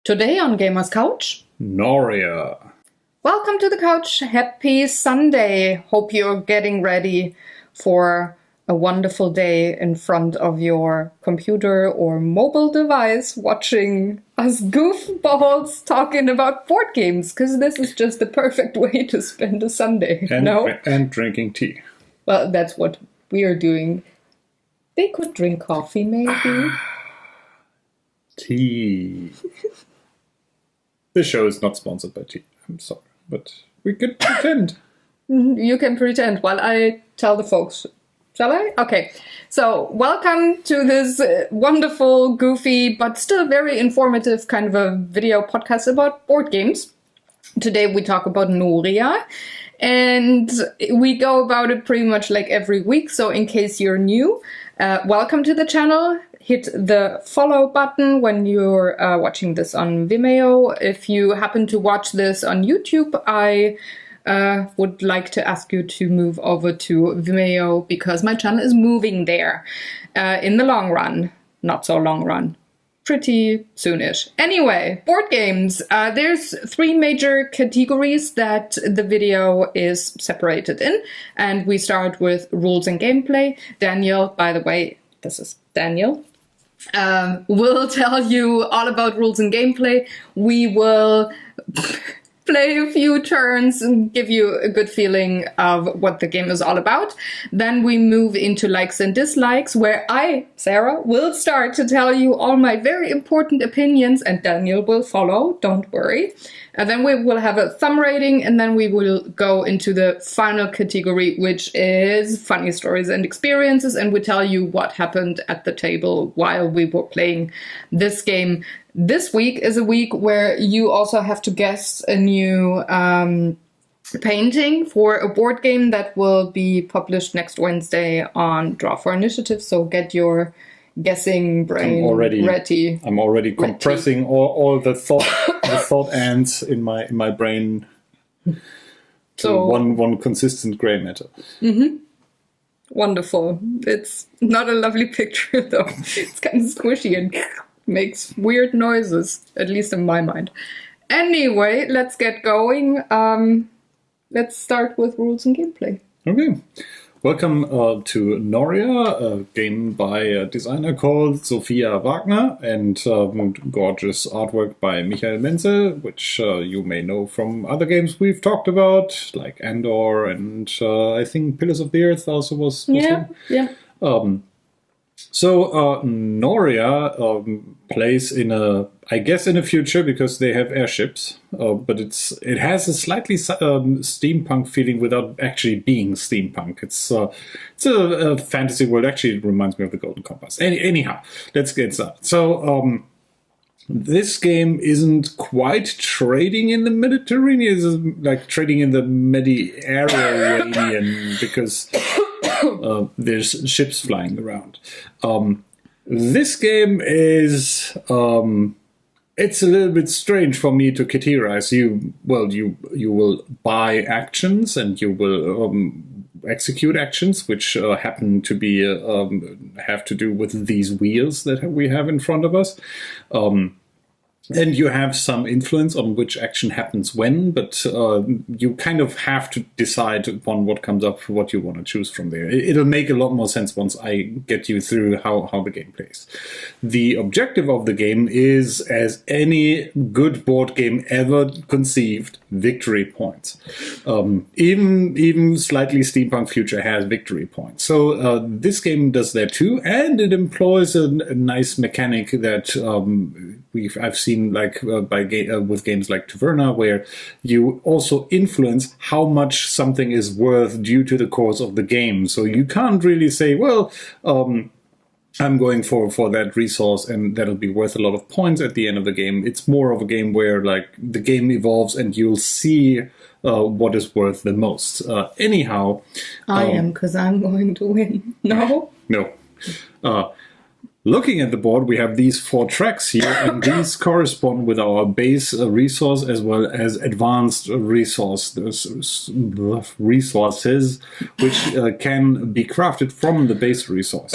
Today on Gamer's Couch, Noria. Welcome to the couch. Happy Sunday. Hope you're getting ready for a wonderful day in front of your computer or mobile device watching us goofballs talking about board games, because this is just the perfect way to spend a Sunday. And drinking tea. Well, that's what we are doing. They could drink coffee, maybe. Tea. This show is not sponsored by tea. I'm sorry, but we could pretend. You can pretend while I tell the folks. Shall I? Okay. So, welcome to this wonderful, goofy, but still very informative kind of a video podcast about board games. Today we talk about Noria, and we go about it pretty much like every week. So, in case you're new, welcome to the channel. Hit the follow button when you're watching this on Vimeo. If you happen to watch this on YouTube, I would like to ask you to move over to Vimeo because my channel is moving there in the long run. Not so long run. Pretty soonish. Anyway, board games. There's three major categories that the video is separated in. And we start with rules and gameplay. Daniel, by the way, this is Daniel. We'll tell you all about rules and gameplay. We will play a few turns and give you a good feeling of what the game is all about. Then we move into likes and dislikes, where I, Sarah, will start to tell you all my very important opinions, and Daniel will follow, don't worry. And then we will have a thumb rating, and then we will go into the final category, which is funny stories and experiences, and we tell you what happened at the table while we were playing this game. This week is a week where you also have to guess a new painting for a board game that will be published next Wednesday on Draw for Initiative, so get your guessing brain ready. I'm already compressing all the thought ants in my brain to one consistent gray matter. Mm-hmm. Wonderful. It's not a lovely picture though. It's kind of squishy and makes weird noises, at least in my mind. Anyway, let's get going. Let's start with rules and gameplay. Okay. Welcome to Noria, a game by a designer called Sophia Wagner, and gorgeous artwork by Michael Menzel, which you may know from other games we've talked about, like Andor, and I think Pillars of the Earth also was Yeah. So Noria plays in a future because they have airships, but it has a slightly steampunk feeling without actually being steampunk. It's a fantasy world. Actually, it reminds me of the Golden Compass. Anyhow, let's get started. So this game isn't quite trading in the Mediterranean. It's like trading in the Mediterranean because there's ships flying around. This game is it's a little bit strange for me to categorize. You will buy actions and you will execute actions, which happen to be have to do with these wheels that we have in front of us. And you have some influence on which action happens when, but you kind of have to decide upon what comes up, what you want to choose from there. It'll make a lot more sense once I get you through how the game plays. The objective of the game is, as any good board game ever conceived, victory points. Even slightly steampunk future has victory points. So this game does that too, and it employs a nice mechanic that I've seen with games like Taverna, where you also influence how much something is worth due to the course of the game. So you can't really say, well, I'm going for that resource and that'll be worth a lot of points at the end of the game. It's more of a game where like the game evolves and you'll see what is worth the most. Anyhow, I am, because I'm going to win. No. Looking at the board, we have these 4 tracks here, and these correspond with our base resource as well as advanced resources, which can be crafted from the base resource.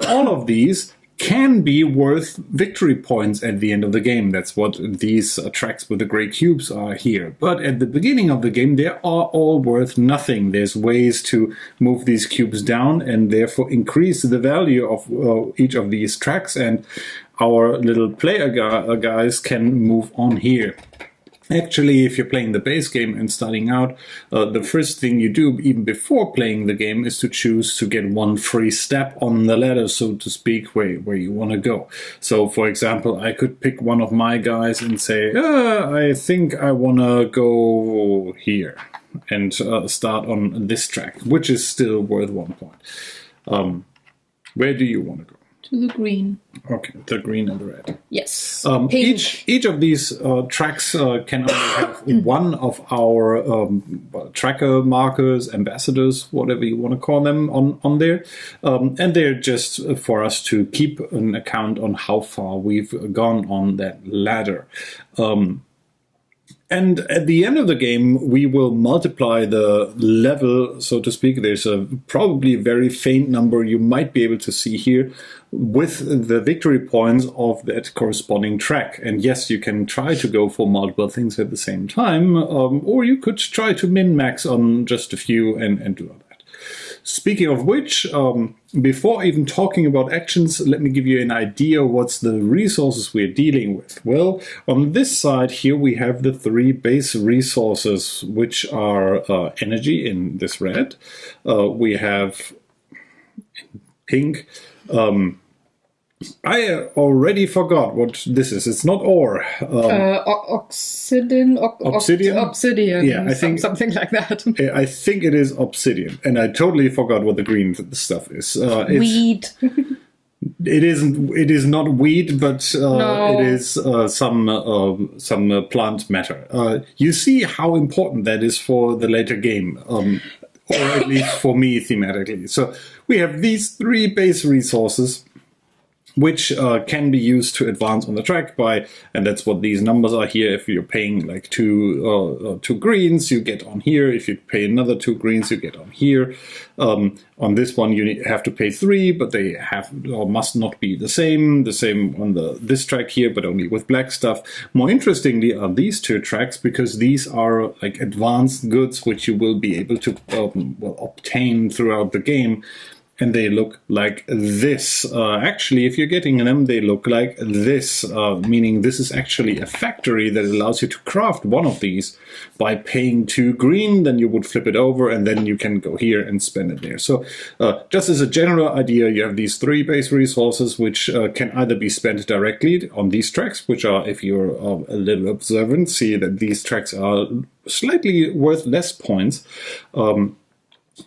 All of these can be worth victory points at the end of the game. That's what these tracks with the gray cubes are here. But at the beginning of the game, they are all worth nothing. There's ways to move these cubes down and therefore increase the value of each of these tracks, and our little player guys can move on here. Actually, if you're playing the base game and starting out, the first thing you do, even before playing the game, is to choose to get one free step on the ladder, so to speak, where you want to go. So, for example, I could pick one of my guys and say, I think I want to go here, and start on this track, which is still worth 1 point. Where do you want to go? To the green. Okay, the green and the red. Yes. Each of these tracks can only have one of our tracker markers, ambassadors, whatever you want to call them, on there. And they're just for us to keep an account on how far we've gone on that ladder. And at the end of the game, we will multiply the level, so to speak. There's probably a very faint number you might be able to see here with the victory points of that corresponding track. And yes, you can try to go for multiple things at the same time, or you could try to min-max on just a few and do all that. Speaking of which, before even talking about actions, let me give you an idea what's the resources we're dealing with. Well, on this side here we have the 3 base resources, which are energy in this red. We have pink. I already forgot what this is. It's not ore. Obsidian. Obsidian. Yeah, I think something like that. I think it is obsidian, and I totally forgot what the green stuff is. Weed. It isn't. It is not weed, but No. it is some plant matter. You see how important that is for the later game, or at least for me thematically. So we have these 3 base resources, which can be used to advance on the track by, and that's what these numbers are here. If you're paying like two greens, you get on here. If you pay another 2 greens, you get on here. On this one, you have to pay 3, but they have or must not be the same. The same on this track here, but only with black stuff. More interestingly are these 2 tracks, because these are like advanced goods which you will be able to obtain throughout the game. And they look like this. Actually, if you're getting them, they look like this, meaning this is actually a factory that allows you to craft one of these by paying 2 green. Then you would flip it over, and then you can go here and spend it there. So just as a general idea, you have these 3 base resources, which can either be spent directly on these tracks, which are, if you're a little observant, see that these tracks are slightly worth less points.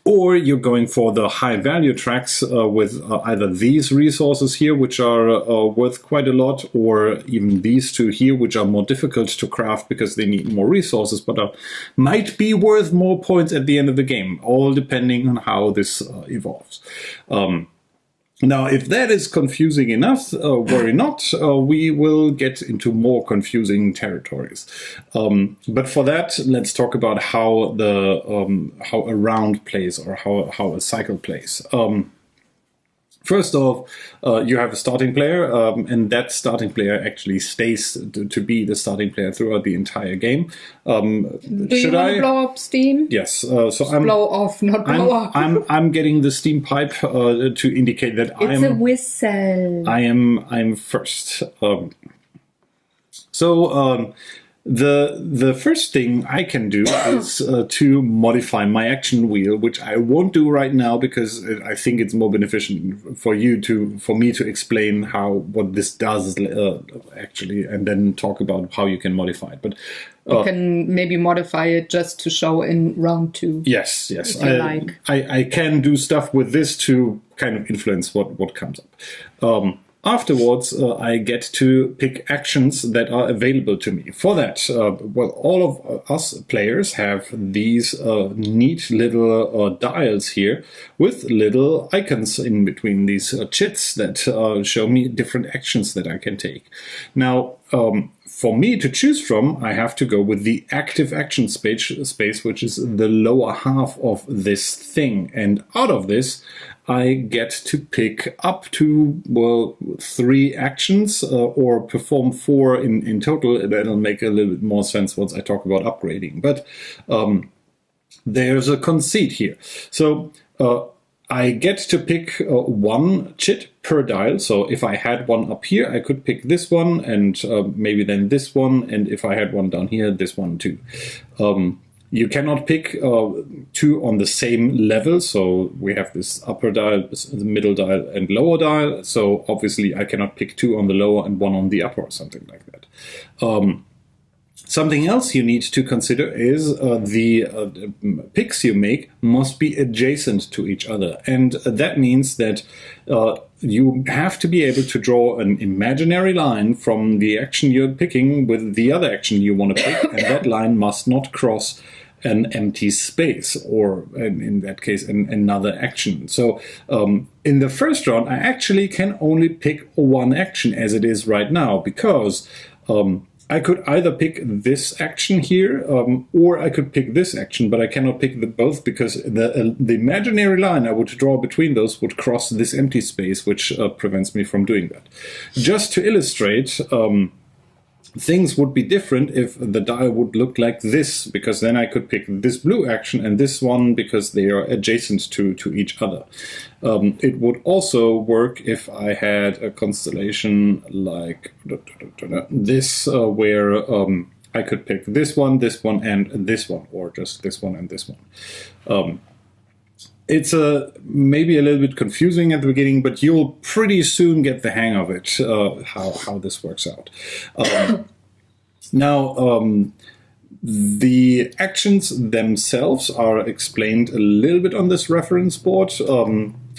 Or you're going for the high value tracks with either these resources here, which are worth quite a lot, or even these 2 here, which are more difficult to craft because they need more resources, but might be worth more points at the end of the game, all depending on how this evolves. Now, if that is confusing enough, worry not, we will get into more confusing territories. But for that, let's talk about how how a round plays, or how a cycle plays. First off, you have a starting player, and that starting player actually stays to be the starting player throughout the entire game. Do you want to blow up steam? Yes. So I'm blow off, not blow up. I'm getting the steam pipe to indicate that it's a whistle. I'm first. The first thing I can do is to modify my action wheel, which I won't do right now because I think it's more beneficent for me to explain what this does actually, and then talk about how you can modify it. But you can maybe modify it just to show in round 2. Yes. I can do stuff with this to kind of influence what comes up. Afterwards, I get to pick actions that are available to me. For that, all of us players have these neat little dials here with little icons in between these chits that show me different actions that I can take. Now, for me to choose from, I have to go with the active action space, which is the lower half of this thing. And out of this, I get to pick up to, 3 actions or perform 4 in total. That'll make a little bit more sense once I talk about upgrading. But there's a conceit here. So I get to pick 1 chit per dial. So if I had one up here, I could pick this one and maybe then this one. And if I had one down here, this one too. You cannot pick 2 on the same level. So we have this upper dial, this middle dial, and lower dial. So obviously I cannot pick 2 on the lower and 1 on the upper or something like that. Something else you need to consider is the picks you make must be adjacent to each other. And that means that you have to be able to draw an imaginary line from the action you're picking with the other action you want to pick. And that line must not cross an empty space, or in that case, another action. So in the first round, I actually can only pick 1 action as it is right now, because I could either pick this action here, or I could pick this action, but I cannot pick both because the imaginary line I would draw between those would cross this empty space, which prevents me from doing that. Just to illustrate, things would be different if the dial would look like this, because then I could pick this blue action and this one because they are adjacent to each other. It would also work if I had a constellation like this, where I could pick this one, and this one, or just this one and this one. It's maybe a little bit confusing at the beginning, but you'll pretty soon get the hang of it, how this works out. Now, the actions themselves are explained a little bit on this reference board.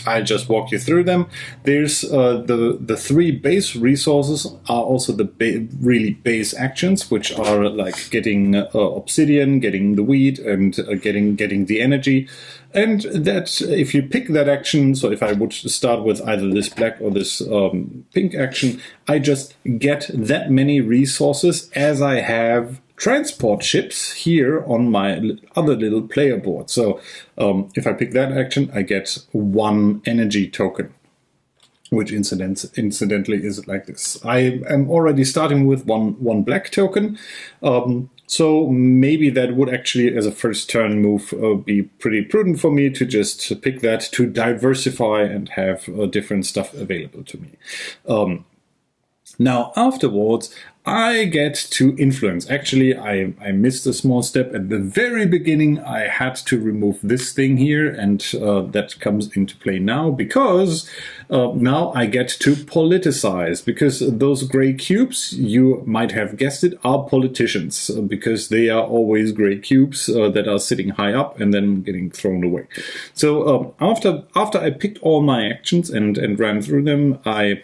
I just walk you through them. There's the 3 base resources are also the really base actions, which are like getting obsidian, getting the wheat, and getting the energy. And that if you pick that action, so if I would start with either this black or this pink action, I just get that many resources as I have transport ships here on my other little player board. So if I pick that action, I get 1 energy token, which incidentally is like this. I am already starting with one black token. So maybe that would actually, as a first turn move, be pretty prudent for me to just pick that to diversify and have different stuff available to me. Now, afterwards, I get to influence. Actually, I missed a small step. At the very beginning, I had to remove this thing here, and that comes into play now, because now I get to politicize, because those gray cubes, you might have guessed it, are politicians, because they are always gray cubes that are sitting high up and then getting thrown away. So after I picked all my actions and ran through them, I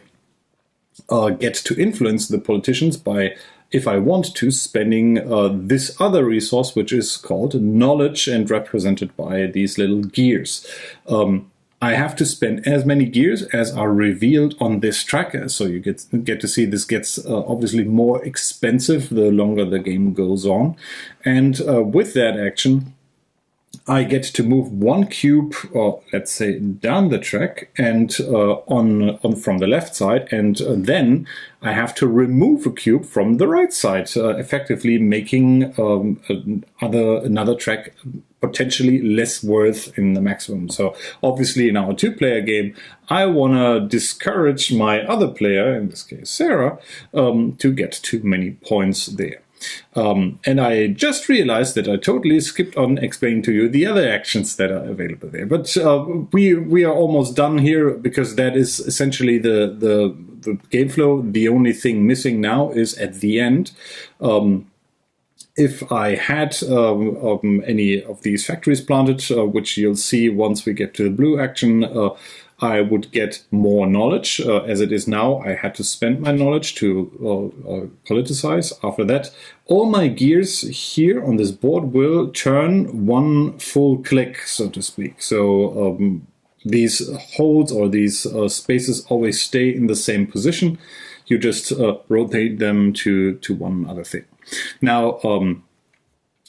get to influence the politicians by, if I want to, spending this other resource, which is called knowledge and represented by these little gears. I have to spend as many gears as are revealed on this tracker. So you get to see this gets obviously more expensive the longer the game goes on. And with that action, I get to move 1 cube, or let's say down the track, and on from the left side, and then I have to remove a cube from the right side, effectively making another track potentially less worth in the maximum. So obviously in our 2-player game, I want to discourage my other player, in this case Sarah, to get too many points there. And I just realized that I totally skipped on explaining to you the other actions that are available there. But we are almost done here, because that is essentially the game flow. The only thing missing now is at the end. If I had any of these factories planted, which you'll see once we get to the blue action, I would get more knowledge. As it is now, I had to spend my knowledge to politicize. After that, all my gears here on this board will turn 1 full click, so to speak. So these holes or these spaces always stay in the same position. you just rotate them to one other thing. Now,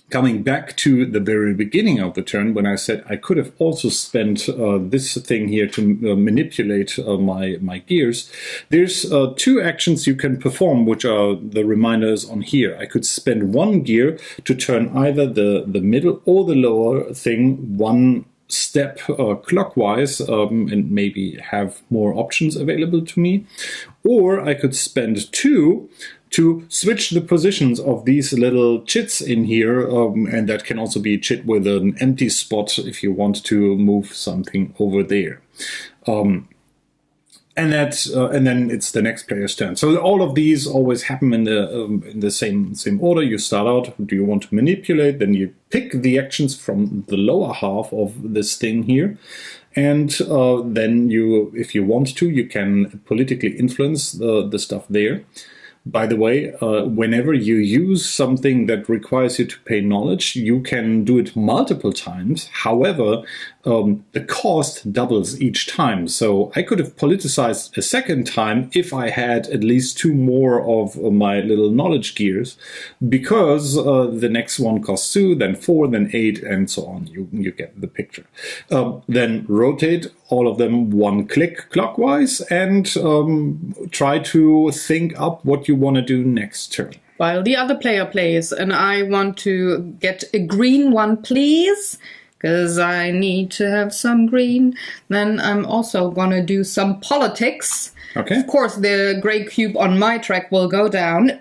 coming back to the very beginning of the turn, when I said I could have also spent this thing here to manipulate my gears, there's two actions you can perform, which are the reminders on here. I could spend one gear to turn either the middle or the lower thing one step clockwise and maybe have more options available to me. Or I could spend two to switch the positions of these little chits in here, and that can also be a chit with an empty spot if you want to move something over there. And then it's the next player's turn. So all of these always happen in the same order. You start out. Do you want to manipulate? Then you pick the actions from the lower half of this thing here, and then you, if you want to, you can politically influence the stuff there. By the way, whenever you use something that requires you to pay knowledge, you can do it multiple times. However, the cost doubles each time. So I could have politicized a second time if I had at least two more of my little knowledge gears, because the next one costs 2, then 4, then 8, and so on. You get the picture. Then rotate all of them one click clockwise and try to think up what you want to do next turn. While the other player plays, and I want to get a green one, please, because I need to have some green. Then I'm also going to do some politics. Okay. Of course, the gray cube on my track will go down.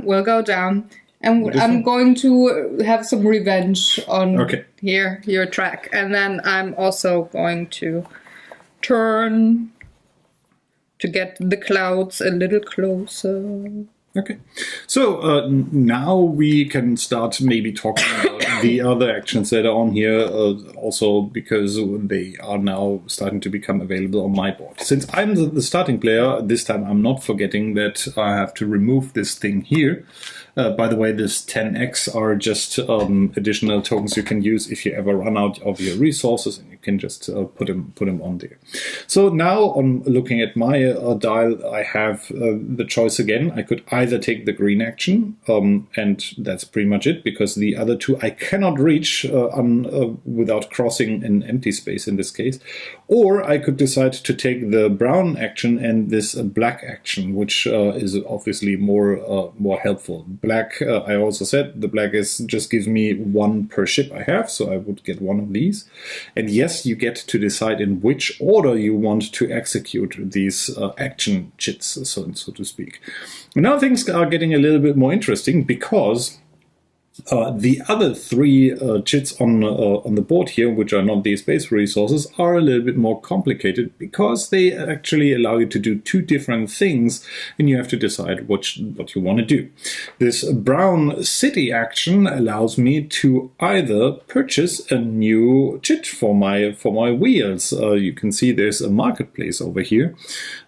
Will go down. And I'm going to have some revenge on your track. And then I'm also going to turn to get the clouds a little closer. Okay, so now we can start maybe talking about the other actions that are on here, also because they are now starting to become available on my board. Since I'm the starting player, this time I'm not forgetting that I have to remove this thing here. By the way, this 10x are just additional tokens you can use if you ever run out of your resources, and you can just put them on there. So now, on looking at my dial, I have the choice again. I could either take the green action, and that's pretty much it, because the other two I cannot reach without crossing an empty space in this case. Or I could decide to take the brown action and this black action, which is obviously more helpful. Black, I also said, the black just gives me 1 per ship I have, so I would get 1 of these. And yes, you get to decide in which order you want to execute these action chits, so to speak. Now things are getting a little bit more interesting, because the other 3 chits on the board here, which are not these base resources, are a little bit more complicated, because they actually allow you to do 2 different things, and you have to decide what you want to do. This brown city action allows me to either purchase a new chit for my wheels. You can see there's a marketplace over here.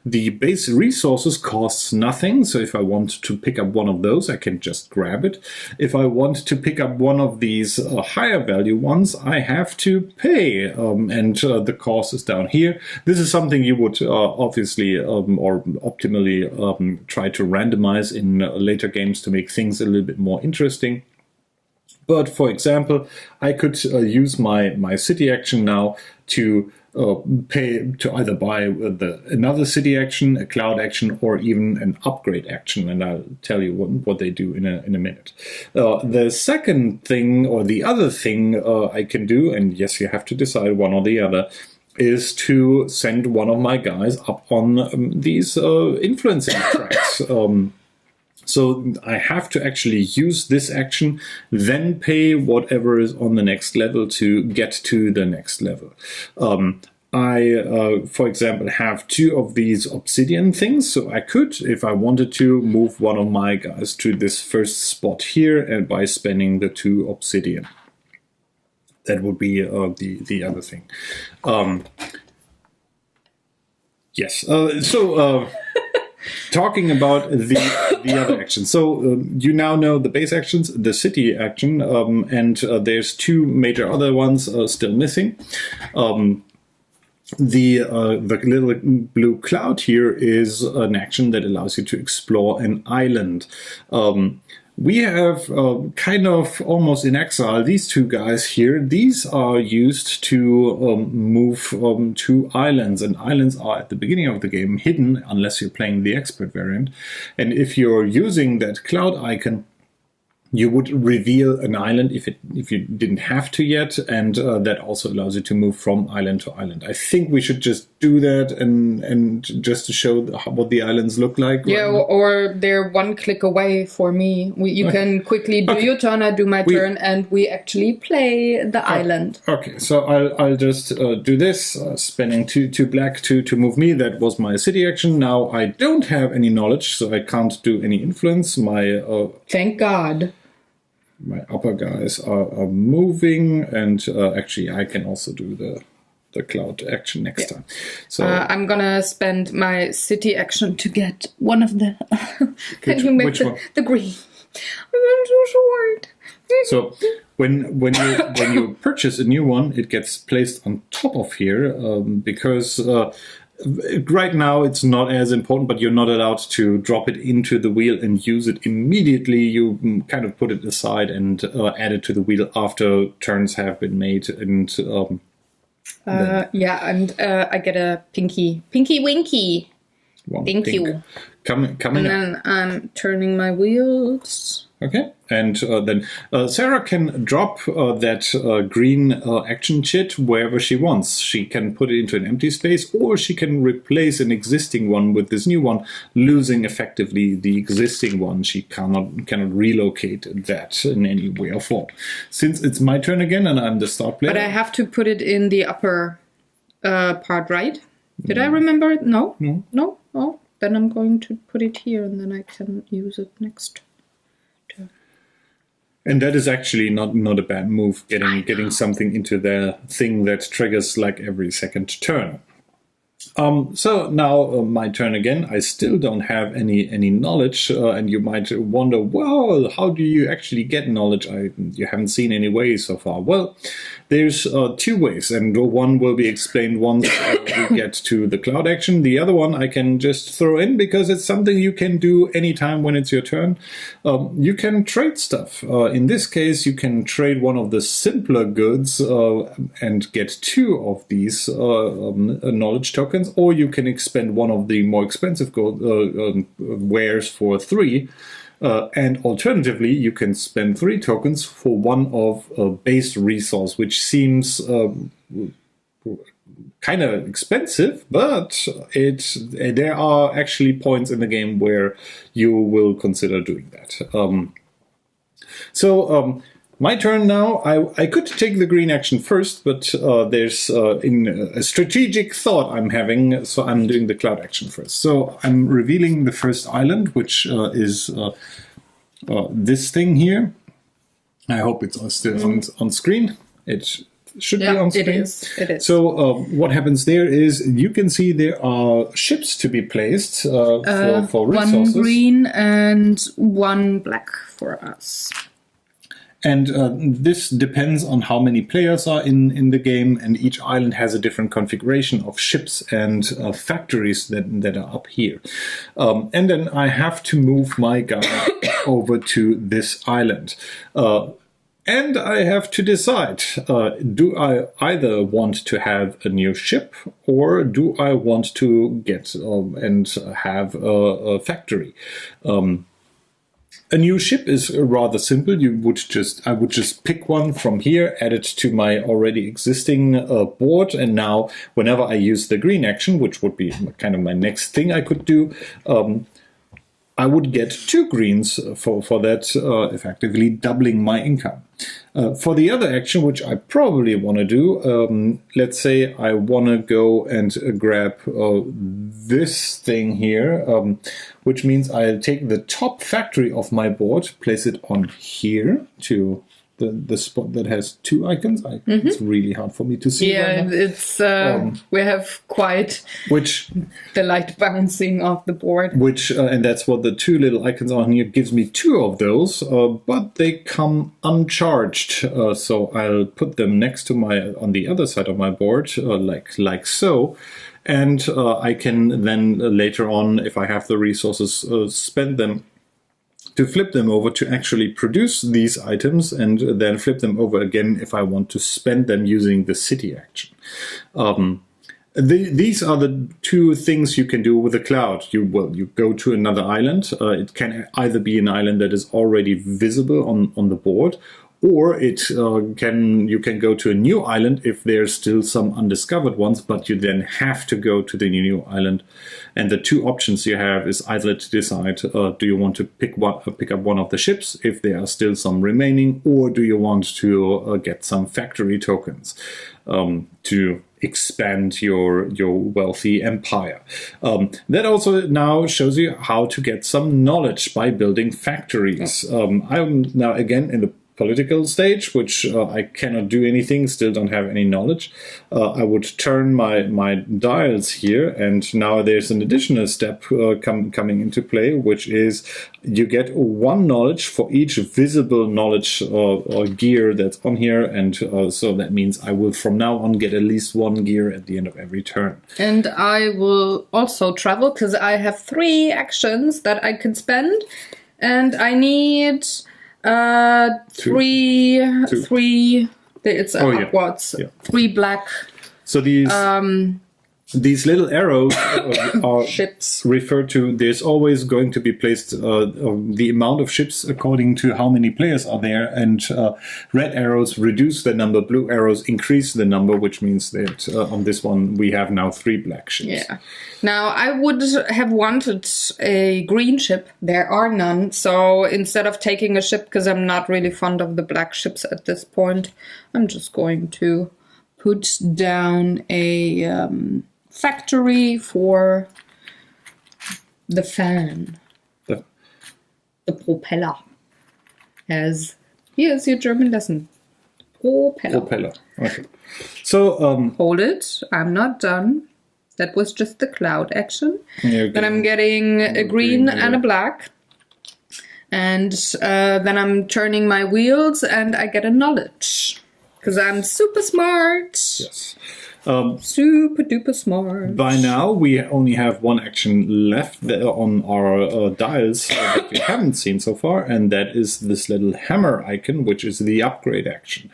The base resources costs nothing, so if I want to pick up one of those, I can just grab it. If I want to pick up one of these higher value ones, I have to pay, and the cost is down here. This is something you would obviously or optimally try to randomize in later games to make things a little bit more interesting. But for example, I could use my city action now to pay to either buy another city action, a cloud action, or even an upgrade action, and I'll tell you what they do in a minute. The second thing, or the other thing I can do, and yes, you have to decide one or the other, is to send one of my guys up on these influencing tracks. So I have to actually use this action, then pay whatever is on the next level to get to the next level. I, for example, have 2 of these obsidian things, so I could, if I wanted to, move one of my guys to this first spot here, and by spending the 2 obsidian. That would be the other thing. Yes. Talking about the other actions. So you now know the base actions, the city action, and there's 2 major other ones still missing. the little blue cloud here is an action that allows you to explore an island. We have kind of almost in exile these two guys here. These are used to move to islands, and islands are at the beginning of the game hidden unless you're playing the expert variant. And if you're using that cloud icon, you would reveal an island if you didn't have to yet, and that also allows you to move from island to island. I think we should just do that and just to show what the islands look like. Yeah, or they're one click away for me. You can quickly do your turn, I do my turn, and we actually play the island. Okay, so I'll just do this, spending two black to move me. That was my city action. Now I don't have any knowledge, so I can't do any influence. Thank God. My upper guys are moving, and actually I can also do the cloud action next time. So I'm gonna spend my city action to get one of the... Can you make the green? I'm so short. So when you purchase a new one, it gets placed on top of here because... right now it's not as important, but you're not allowed to drop it into the wheel and use it immediately. You kind of put it aside and add it to the wheel after turns have been made. And I get a pinky winky. Thank you. Coming. And then I'm turning my wheels. Okay, and then Sarah can drop that green action chit wherever she wants. She can put it into an empty space, or she can replace an existing one with this new one, losing effectively the existing one. She cannot relocate that in any way or form. Since it's my turn again and I'm the start player. But I have to put it in the upper part, right? Did I remember it? No? No? Oh, then I'm going to put it here and then I can use it next. And that is actually not a bad move, getting something into their thing that triggers like every second turn. So now my turn again. I still don't have any knowledge, and you might wonder, well, how do you actually get knowledge? You haven't seen any ways so far. Well, there's two ways, and one will be explained once we get to the cloud action. The other one I can just throw in because it's something you can do anytime when it's your turn. You can trade stuff. In this case, you can trade one of the simpler goods and get two of these knowledge tokens, or you can expend one of the more expensive gold wares for 3. And alternatively, you can spend 3 tokens for one of a base resource, which seems kind of expensive, but there are actually points in the game where you will consider doing that. My turn now. I could take the green action first, but there's in a strategic thought I'm having, so I'm doing the cloud action first. So I'm revealing the first island, which is this thing here. I hope it's still on screen. It should be on screen. It is. So what happens there is you can see there are ships to be placed for resources. 1 green and 1 black for us. And this depends on how many players are in the game, and each island has a different configuration of ships and factories that are up here. And then I have to move my guy over to this island. And I have to decide, do I either want to have a new ship, or do I want to get and have a factory? A new ship is rather simple. I would just pick one from here, add it to my already existing board, and now whenever I use the green action, which would be kind of my next thing I could do, I would get 2 greens for that, effectively doubling my income. For the other action, which I probably want to do, let's say I want to go and grab this thing here, which means I'll take the top factory of my board, place it on here to the spot that has 2 icons. It's really hard for me to see. Yeah, right now. it's we have quite the light bouncing off the board. And that's what the 2 little icons on here gives me 2 of those, but they come uncharged. So I'll put them next to on the other side of my board, like so. And I can then later on, if I have the resources, spend them to flip them over to actually produce these items, and then flip them over again if I want to spend them using the city action. These are the 2 things you can do with the cloud. You go to another island. It can either be an island that is already visible on the board, or you can go to a new island if there's still some undiscovered ones, but you then have to go to the new island. And the 2 options you have is either to decide, do you want to pick up one of the ships if there are still some remaining, or do you want to get some factory tokens to expand your wealthy empire. That also now shows you how to get some knowledge by building factories. I'm now again in the political stage, which I cannot do anything, still don't have any knowledge. I would turn my dials here, and now there's an additional step coming into play, which is you get 1 knowledge for each visible knowledge or gear that's on here, and so that means I will from now on get at least 1 gear at the end of every turn. And I will also travel, because I have 3 actions that I can spend, and I need... 3. It's upwards. Yeah. 3 black. So these little arrows are ships. Referred to. There's always going to be placed the amount of ships according to how many players are there, and red arrows reduce the number, blue arrows increase the number, which means that on this one we have now 3 black ships. Yeah. Now I would have wanted a green ship. There are none, so instead of taking a ship, because I'm not really fond of the black ships at this point, I'm just going to put down a factory for the fan, the propeller. Here's your German lesson. Propeller. Okay. So hold it. I'm not done. That was just the cloud action. Okay. Then I'm getting a green and a black. And then I'm turning my wheels and I get a knowledge. Because I'm super smart. Yes. Super duper smart. By now, we only have 1 action left on our dials that we haven't seen so far, and that is this little hammer icon, which is the upgrade action.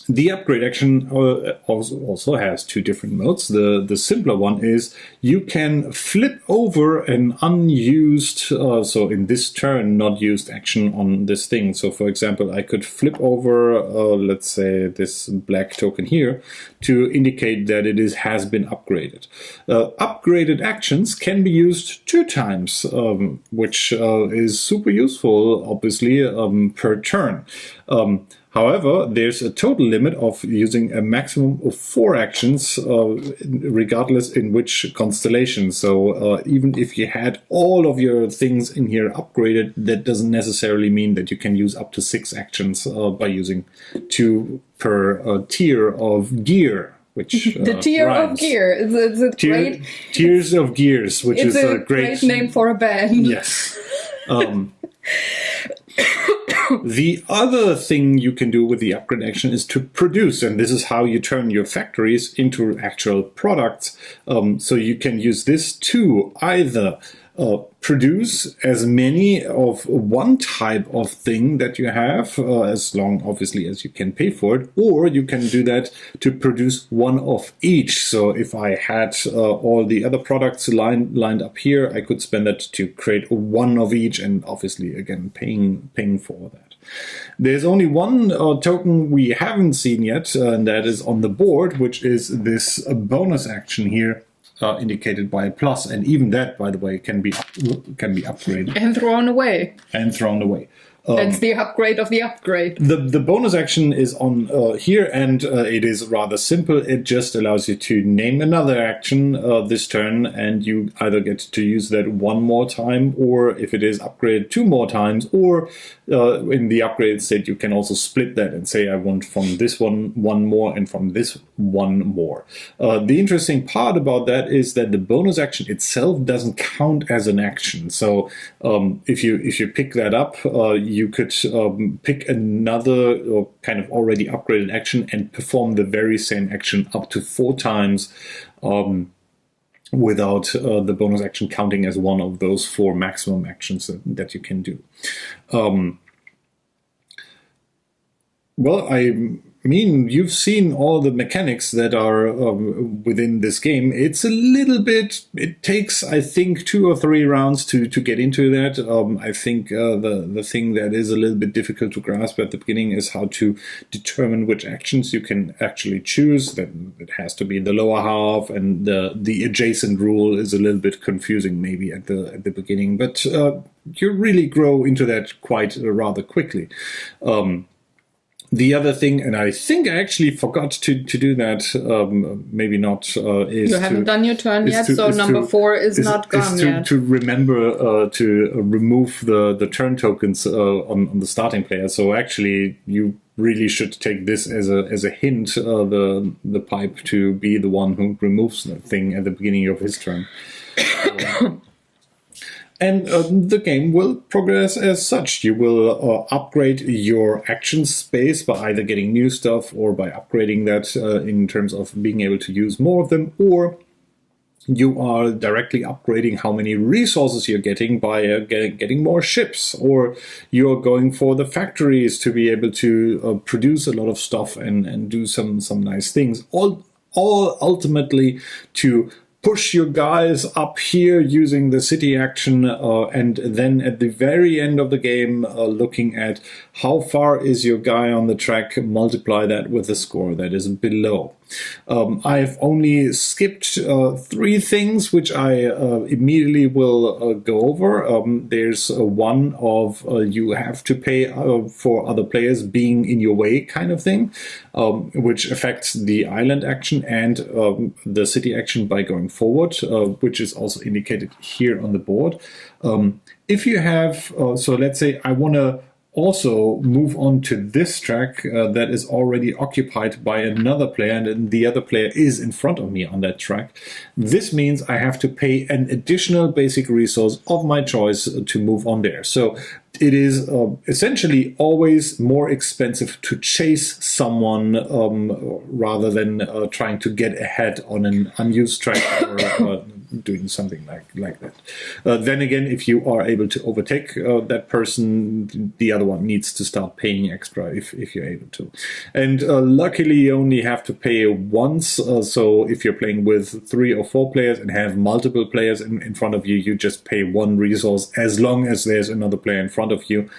The upgrade action also has 2 different modes. The simpler one is you can flip over an unused, so in this turn, not used action on this thing. So for example, I could flip over, let's say this black token here, to indicate that it has been upgraded. Upgraded actions can be used 2 times, which is super useful, obviously, per turn. However, there's a total limit of using a maximum of 4 actions, regardless in which constellation. So even if you had all of your things in here upgraded, that doesn't necessarily mean that you can use up to 6 actions by using 2 per tier of gear. Which, the tier rhymes. Of gear. It's a great... Tiers of Gears, which is a great name for a band. Yes. The other thing you can do with the upgrade action is to produce, and this is how you turn your factories into actual products. So you can use this to either produce as many of one type of thing that you have, as long, obviously, as you can pay for it, or you can do that to produce one of each. So if I had all the other products lined up here, I could spend that to create one of each, and obviously, again, paying for that. There's only 1 token we haven't seen yet, and that is on the board, which is this bonus action here. Indicated by a plus, and even that, by the way, can be upgraded and thrown away. That's the upgrade of the upgrade. The bonus action is on here, and it is rather simple. It just allows you to name another action this turn, and you either get to use that one more time, or if it is upgraded 2 more times, or in the upgrade state you can also split that and say I want from this one more and from this one more. The interesting part about that is that the bonus action itself doesn't count as an action. So if you pick that up, you could pick another kind of already upgraded action and perform the very same action up to 4 times without the bonus action counting as one of those 4 maximum actions that you can do. Well, I mean, you've seen all the mechanics that are within this game. It's a little bit, it takes, I think, 2 or 3 rounds to get into that. I think the thing that is a little bit difficult to grasp at the beginning is how to determine which actions you can actually choose. That it has to be the lower half, and the adjacent rule is a little bit confusing maybe at the beginning, but you really grow into that quite rather quickly. The other thing, and I think I actually forgot to do that, maybe not, is you haven't done your turn yet, so number 4 is not gone yet. To remember to remove the turn tokens on the starting player. So actually, you really should take this as a hint, the pipe to be the one who removes the thing at the beginning of his turn. And the game will progress as such. You will upgrade your action space by either getting new stuff or by upgrading that in terms of being able to use more of them, or you are directly upgrading how many resources you're getting by getting more ships, or you're going for the factories to be able to produce a lot of stuff and do some nice things. All ultimately to push your guys up here using the city action, and then at the very end of the game, looking at how far is your guy on the track, multiply that with the score that is below. I've only skipped 3 things, which I immediately will go over. There's one of you have to pay for other players being in your way kind of thing, which affects the island action and the city action by going forward, which is also indicated here on the board. If you have, so let's say I want to also move on to this track that is already occupied by another player, and the other player is in front of me on that track. This means I have to pay an additional basic resource of my choice to move on there. So it is essentially always more expensive to chase someone rather than trying to get ahead on an unused track or doing something like that. Then again, if you are able to overtake that person, the other one needs to start paying extra if you're able to. And luckily, you only have to pay once. So if you're playing with 3 or 4 players and have multiple players in front of you, you just pay 1 resource as long as there's another player in front of you.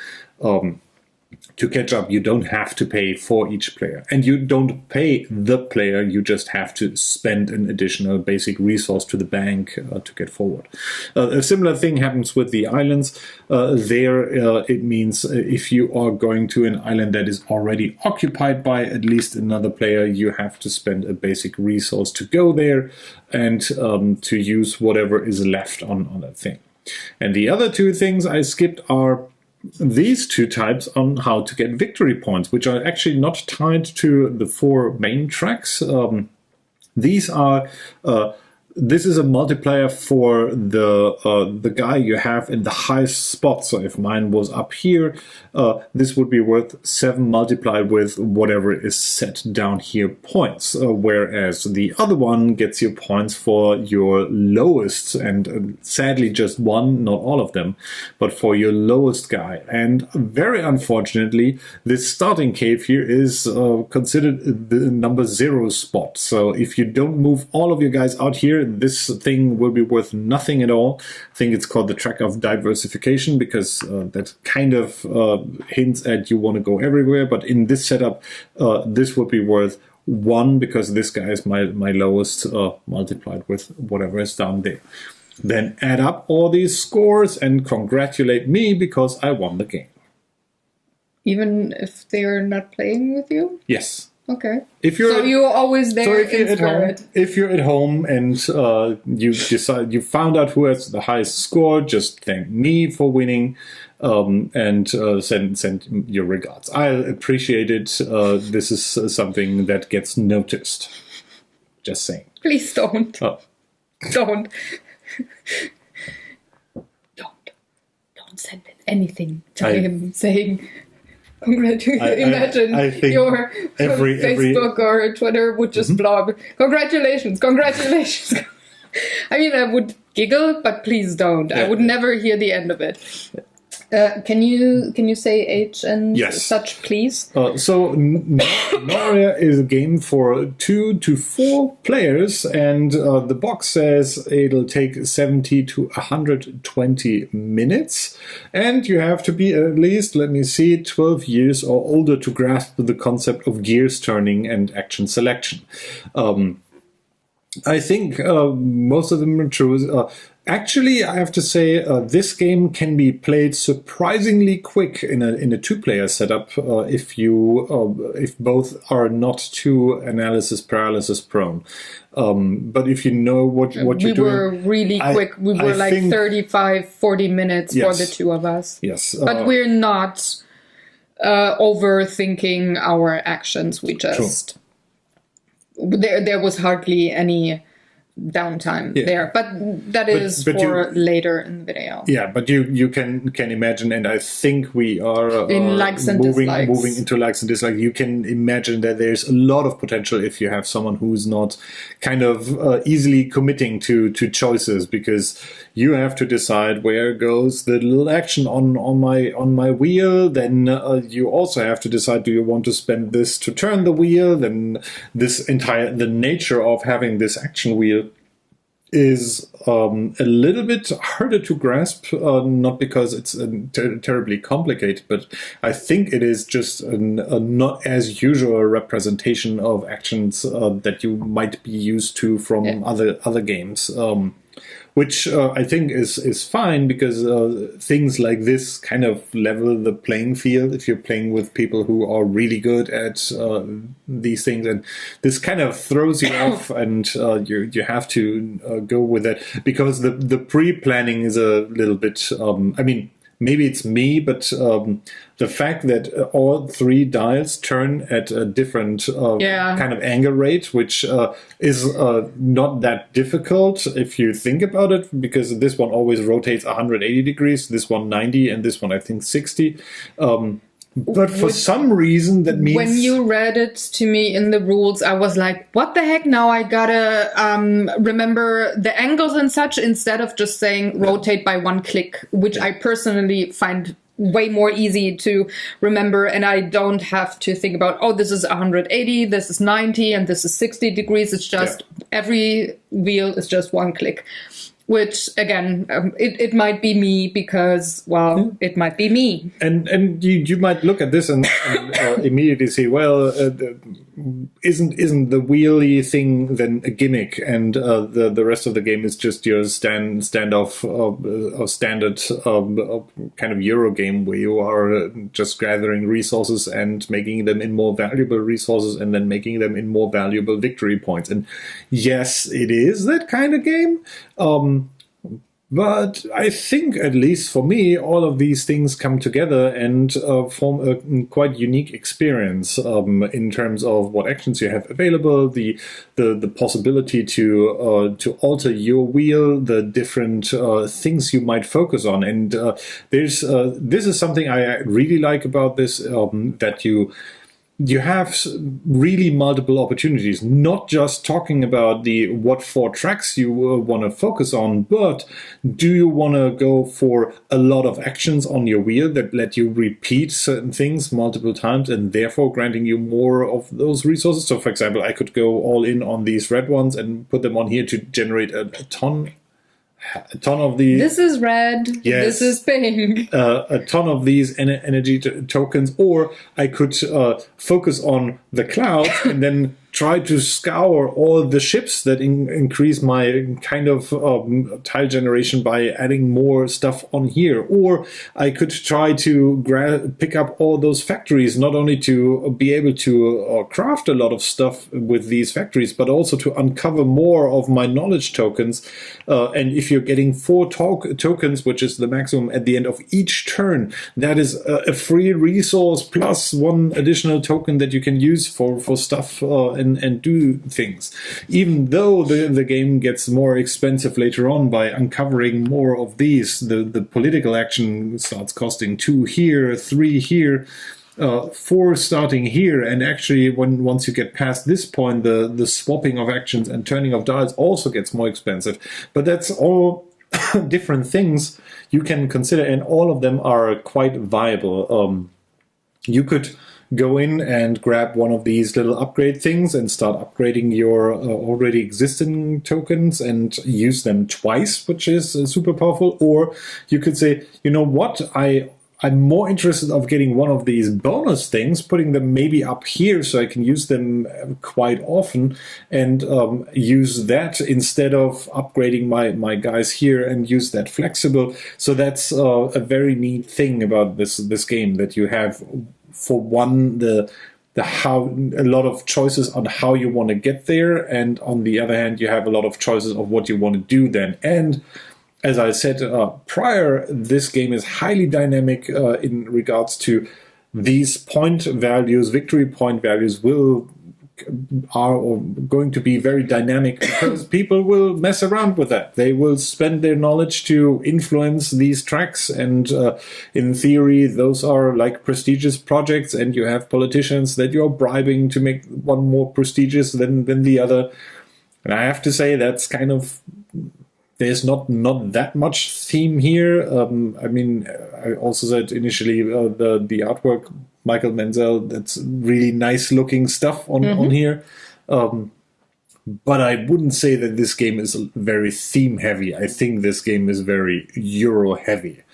To catch up, you don't have to pay for each player, and you don't pay the player, you just have to spend an additional basic resource to the bank to get forward. A similar thing happens with the islands. It means if you are going to an island that is already occupied by at least another player, you have to spend a basic resource to go there and to use whatever is left on that thing. And the other 2 things I skipped are these 2 types on how to get victory points, which are actually not tied to the 4 main tracks. These are this is a multiplier for the guy you have in the highest spot. So if mine was up here, this would be worth 7 multiplied with whatever is set down here points, whereas the other one gets you points for your lowest, and sadly just 1, not all of them, but for your lowest guy. And very unfortunately, this starting cave here is considered the number 0 spot. So if you don't move all of your guys out here, this thing will be worth nothing at all. I think it's called the track of diversification, because that kind of hints at you want to go everywhere. But in this setup, this would be worth 1, because this guy is my lowest, multiplied with whatever is down there. Then add up all these scores and congratulate me, because I won the game. Even if they're not playing with you? Yes. Okay. If you're so you're always there in spirit. If you're at home and you found out who has the highest score, just thank me for winning, and send your regards. I appreciate it. This is something that gets noticed. Just saying. Please don't. Oh. Don't. Don't send anything to him saying. Imagine I think your Facebook or Twitter would just blow up. Congratulations. I mean, I would giggle, but please don't. I would never hear the end of it. Can you say H and such, please? So Noria is a game for 2 to 4 players, and the box says it'll take 70 to 120 minutes, and you have to be at least, 12 years or older to grasp the concept of gears turning and action selection. I think most of them are true. Actually, I have to say this game can be played surprisingly quick in a 2-player setup if both are not too analysis paralysis prone. But if you know what you're doing, we were really quick. We were 35-40 minutes for the two of us. Yes, but we're not overthinking our actions. We just there was hardly any downtime there, but that is for later in the video. Yeah, but you can imagine, and I think we are in likes and moving dislikes. into likes and dislikes. You can imagine that there's a lot of potential if you have someone who's not kind of easily committing to choices, because you have to decide where goes the little action on my wheel. Then you also have to decide, do you want to spend this to turn the wheel? Then the nature of having this action wheel is a little bit harder to grasp, not because it's terribly complicated, but I think it is just a not as usual representation of actions that you might be used to from other games. Which I think is fine, because things like this kind of level the playing field if you're playing with people who are really good at these things, and this kind of throws you off, and you have to go with it, because the pre-planning is a little bit. I mean, maybe it's me, but the fact that all 3 dials turn at a different kind of angle rate, which is not that difficult if you think about it, because this one always rotates 180 degrees, this one 90, and this one I think 60. But for some reason, that means... When you read it to me in the rules, I was like, what the heck? Now I gotta remember the angles and such, instead of just saying rotate by 1 click, which I personally find way more easy to remember. And I don't have to think about, oh, this is 180, this is 90, and this is 60 degrees. It's just every wheel is just 1 click. Which, again, it might be me, because, well, it might be me. And you might look at this and immediately say, well, isn't the wheelie thing then a gimmick, and the rest of the game is just your standard kind of Euro game where you are just gathering resources and making them in more valuable resources, and then making them in more valuable victory points. And yes, it is that kind of game. But I think, at least for me, all of these things come together and form a quite unique experience in terms of what actions you have available, the possibility to alter your wheel, the different things you might focus on. And this is something I really like about this, that you have really multiple opportunities, not just talking about what 4 tracks you want to focus on, but do you want to go for a lot of actions on your wheel that let you repeat certain things multiple times, and therefore granting you more of those resources? So, for example, I could go all in on these red ones and put them on here to generate a ton of these. This is red. Yes. This is pink. A ton of these energy tokens, or I could focus on the clouds and then try to scour all the ships that increase my kind of tile generation by adding more stuff on here. Or I could try to pick up all those factories, not only to be able to craft a lot of stuff with these factories, but also to uncover more of my knowledge tokens. And if you're getting 4 tokens, which is the maximum at the end of each turn, that is a free resource plus 1 additional token that you can use for stuff and do things. Even though the game gets more expensive later on by uncovering more of these, the political action starts costing 2 here, 3 here, 4 starting here, and actually once you get past this point, the swapping of actions and turning of dials also gets more expensive. But that's all different things you can consider, and all of them are quite viable. You could go in and grab one of these little upgrade things and start upgrading your already existing tokens and use them twice, which is super powerful. Or you could say, you know what, I'm more interested of getting one of these bonus things, putting them maybe up here so I can use them quite often, and use that instead of upgrading my guys here and use that flexible. So that's a very neat thing about this game, that you have, for one, the how a lot of choices on how you want to get there, and on the other hand, you have a lot of choices of what you want to do then. And as I said prior, this game is highly dynamic in regards to these point values. Victory point values are going to be very dynamic because people will mess around with that. They will spend their knowledge to influence these tracks, and in theory, those are like prestigious projects, and you have politicians that you're bribing to make one more prestigious than the other. And I have to say, that's kind of... There's not that much theme here. I mean, I also said initially the artwork, Michael Menzel, that's really nice looking stuff on here. But I wouldn't say that this game is very theme heavy. I think this game is very Euro heavy.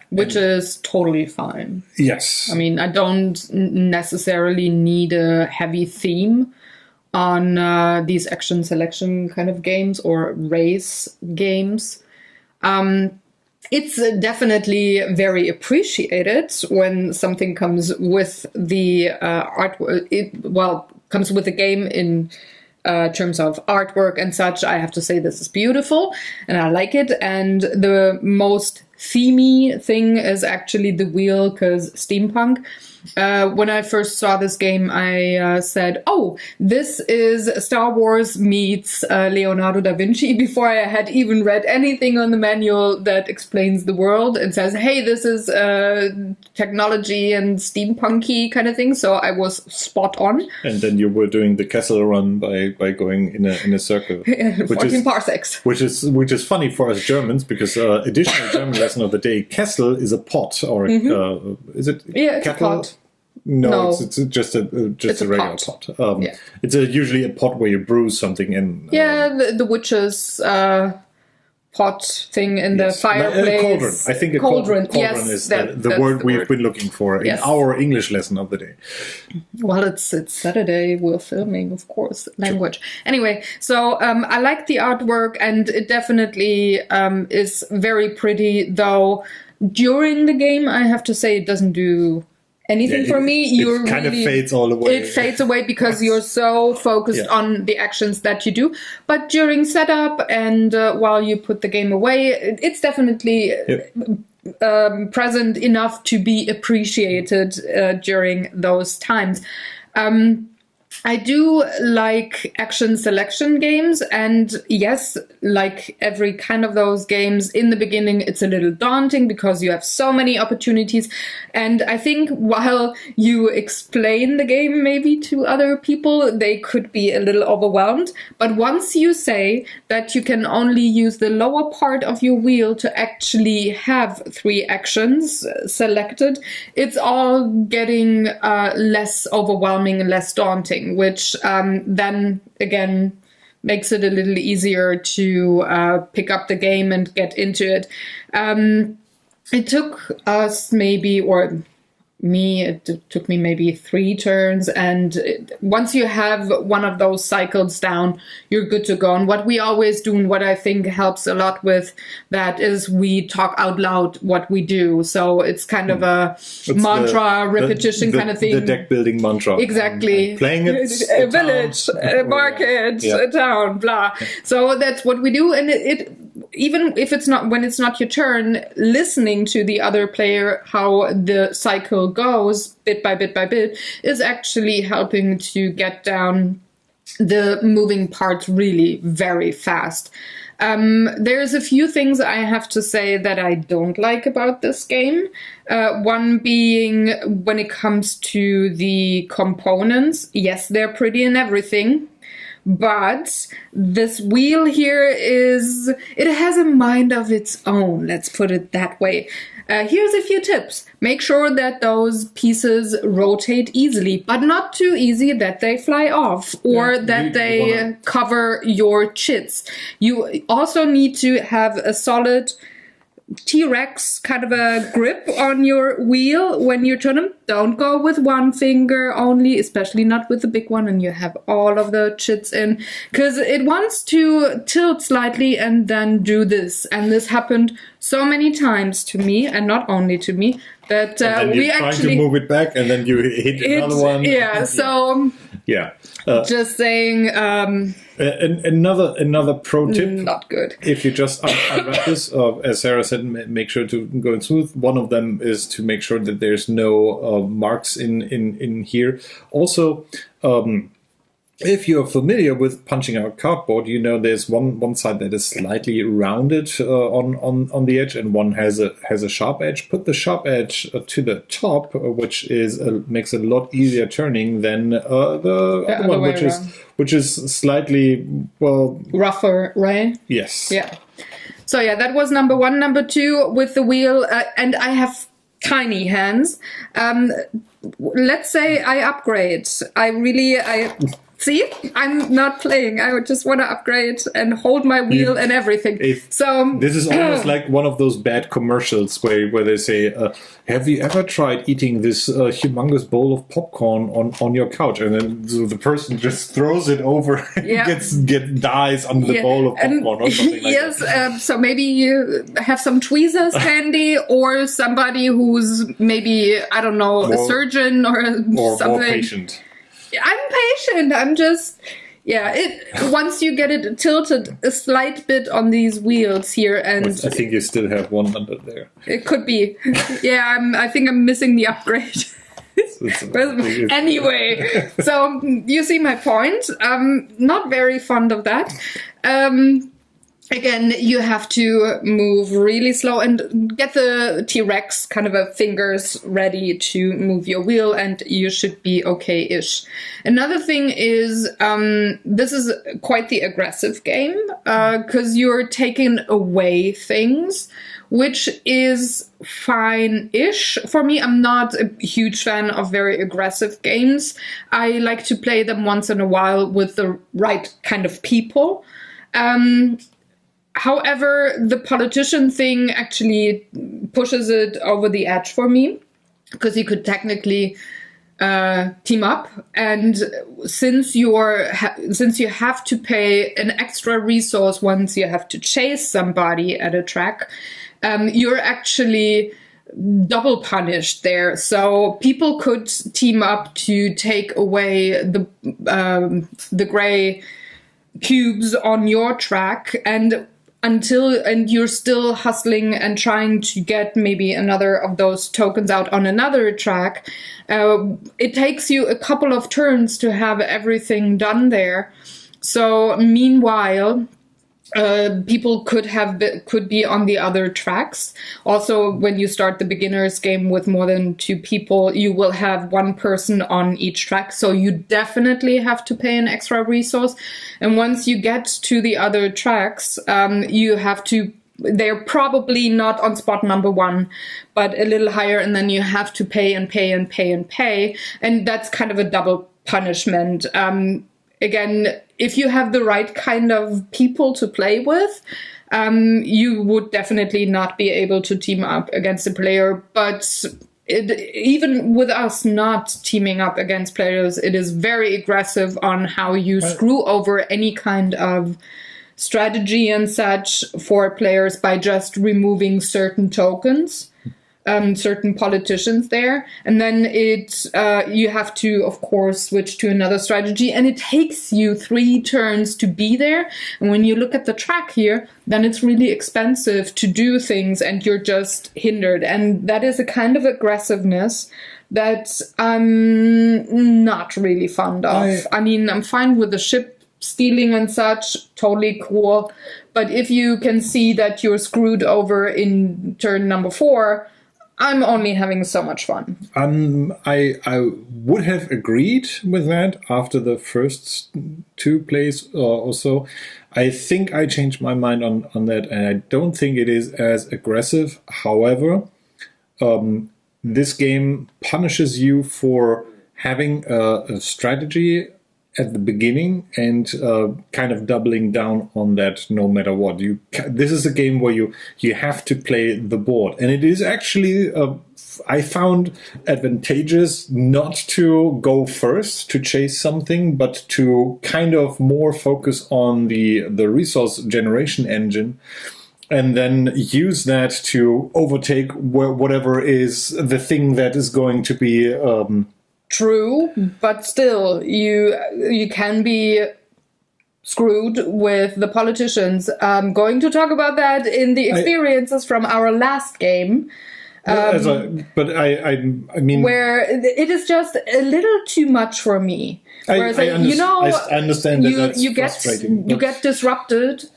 Which is totally fine. Yes. I mean, I don't necessarily need a heavy theme on these action selection kind of games or race games. It's definitely very appreciated when something comes with the artwork. Comes with the game in terms of artwork and such. I have to say this is beautiful and I like it. And the most themey thing is actually the wheel, because steampunk. When I first saw this game, I said, oh, this is Star Wars meets Leonardo da Vinci, before I had even read anything on the manual that explains the world and says, hey, this is technology and steampunky kind of thing. So I was spot on. And then you were doing the Kessel run by going in a circle. 14 parsecs. Which is funny for us Germans, because additional German lesson of the day, Kessel is a pot, or is it? Yeah, it's kettle? a pot. No, it's just a regular pot. It's usually a pot where you brew something in. The witch's pot thing in the fireplace. Cauldron. I think a cauldron is the word we've been looking for in our English lesson of the day. Well, it's Saturday. We're filming, of course, language. Sure. Anyway, so I like the artwork, and it definitely is very pretty. Though during the game, I have to say, it doesn't do anything for me. It kind of fades all away. It fades away because you're so focused on the actions that you do. But during setup and while you put the game away, it's definitely present enough to be appreciated during those times. I do like action selection games, and yes, like every kind of those games, in the beginning it's a little daunting because you have so many opportunities, and I think while you explain the game maybe to other people, they could be a little overwhelmed. But once you say that you can only use the lower part of your wheel to actually have 3 actions selected, it's all getting less overwhelming and less daunting, which then again makes it a little easier to pick up the game and get into it. It took us maybe, or it took me maybe 3 turns. And once you have one of those cycles down, you're good to go. And what we always do, and what I think helps a lot with that, is we talk out loud what we do. So it's kind of it's mantra, repetition kind of thing. The deck building mantra. Exactly. Playing it. A village, a market, a town, blah. So that's what we do. And it even if it's not, when it's not your turn, listening to the other player, how the cycle goes bit by bit is actually helping to get down the moving parts really very fast. There's a few things I have to say that I don't like about this game. One being when it comes to the components. Yes, they're pretty and everything. But this wheel here it has a mind of its own, let's put it that way. Here's a few tips. Make sure that those pieces rotate easily, but not too easy that they fly off or that they cover your chits. You also need to have a solid T-Rex kind of a grip on your wheel when you turn them. Don't go with one finger only, especially not with the big one, and you have all of the chits in, because it wants to tilt slightly and then do this. And this happened so many times to me, and not only to me, that we actually trying to move it back, and then you hit another one. Yeah, so yeah. Just saying. Another pro tip. Not good. If you just unwrap this, as Sarah said, make sure to go in smooth. One of them is to make sure that there's no marks in here. Also, if you're familiar with punching out cardboard, you know there's one side that is slightly rounded on the edge, and one has a sharp edge. Put the sharp edge to the top, which makes it a lot easier turning than the other one, which is slightly rougher, right? Yes. Yeah. So yeah, that was number 1. Number 2 with the wheel, and I have tiny hands. Let's say I upgrade. See, I'm not playing. I would just want to upgrade and hold my wheel and everything. So this is almost like one of those bad commercials where they say, "Have you ever tried eating this humongous bowl of popcorn on your couch?" And then the person just throws it over and dies under the bowl of popcorn or something like that. Yes. So maybe you have some tweezers handy, or somebody who's maybe, I don't know, a surgeon or something. More patient. I'm patient. I'm just, once you get it tilted a slight bit on these wheels here, and I think you still have one under there. It could be. Yeah, I think I'm missing the upgrade. But anyway, so you see my point. I'm not very fond of that. Again, you have to move really slow and get the T-Rex kind of fingers ready to move your wheel, and you should be okay-ish. Another thing is, this is quite the aggressive game, because you're taking away things, which is fine-ish. For me, I'm not a huge fan of very aggressive games. I like to play them once in a while with the right kind of people. However, the politician thing actually pushes it over the edge for me, because you could technically team up, and since you have to pay an extra resource once you have to chase somebody at a track, you're actually double punished there. So people could team up to take away the gray cubes on your track, and you're still hustling and trying to get maybe another of those tokens out on another track. It takes you a couple of turns to have everything done there. So meanwhile, people could be on the other tracks. Also, when you start the beginner's game with more than 2 people, you will have 1 person on each track. So you definitely have to pay an extra resource. And once you get to the other tracks, you have to. They're probably not on spot number 1, but a little higher, and then you have to pay and pay and pay and pay, and that's kind of a double punishment. Again, if you have the right kind of people to play with, you would definitely not be able to team up against a player. But even with us not teaming up against players, it is very aggressive on how you screw over any kind of strategy and such for players by just removing certain tokens, certain politicians there. And then you have to, of course, switch to another strategy, and it takes you 3 turns to be there. And when you look at the track here, then it's really expensive to do things and you're just hindered. And that is a kind of aggressiveness that I'm not really fond of. I mean, I'm fine with the ship stealing and such, totally cool. But if you can see that you're screwed over in turn number 4, I'm only having so much fun. I would have agreed with that after the first 2 plays or so. I think I changed my mind on that, and I don't think it is as aggressive. However, this game punishes you for having a strategy at the beginning and kind of doubling down on that no matter what. This is a game where you have to play the board, and it is actually I found advantageous not to go first to chase something, but to kind of more focus on the resource generation engine, and then use that to overtake whatever is the thing that is going to be true, but still, you can be screwed with the politicians. I'm going to talk about that in the experiences from our last game. I mean, where it is just a little too much for me. Whereas, I understand that you get disrupted.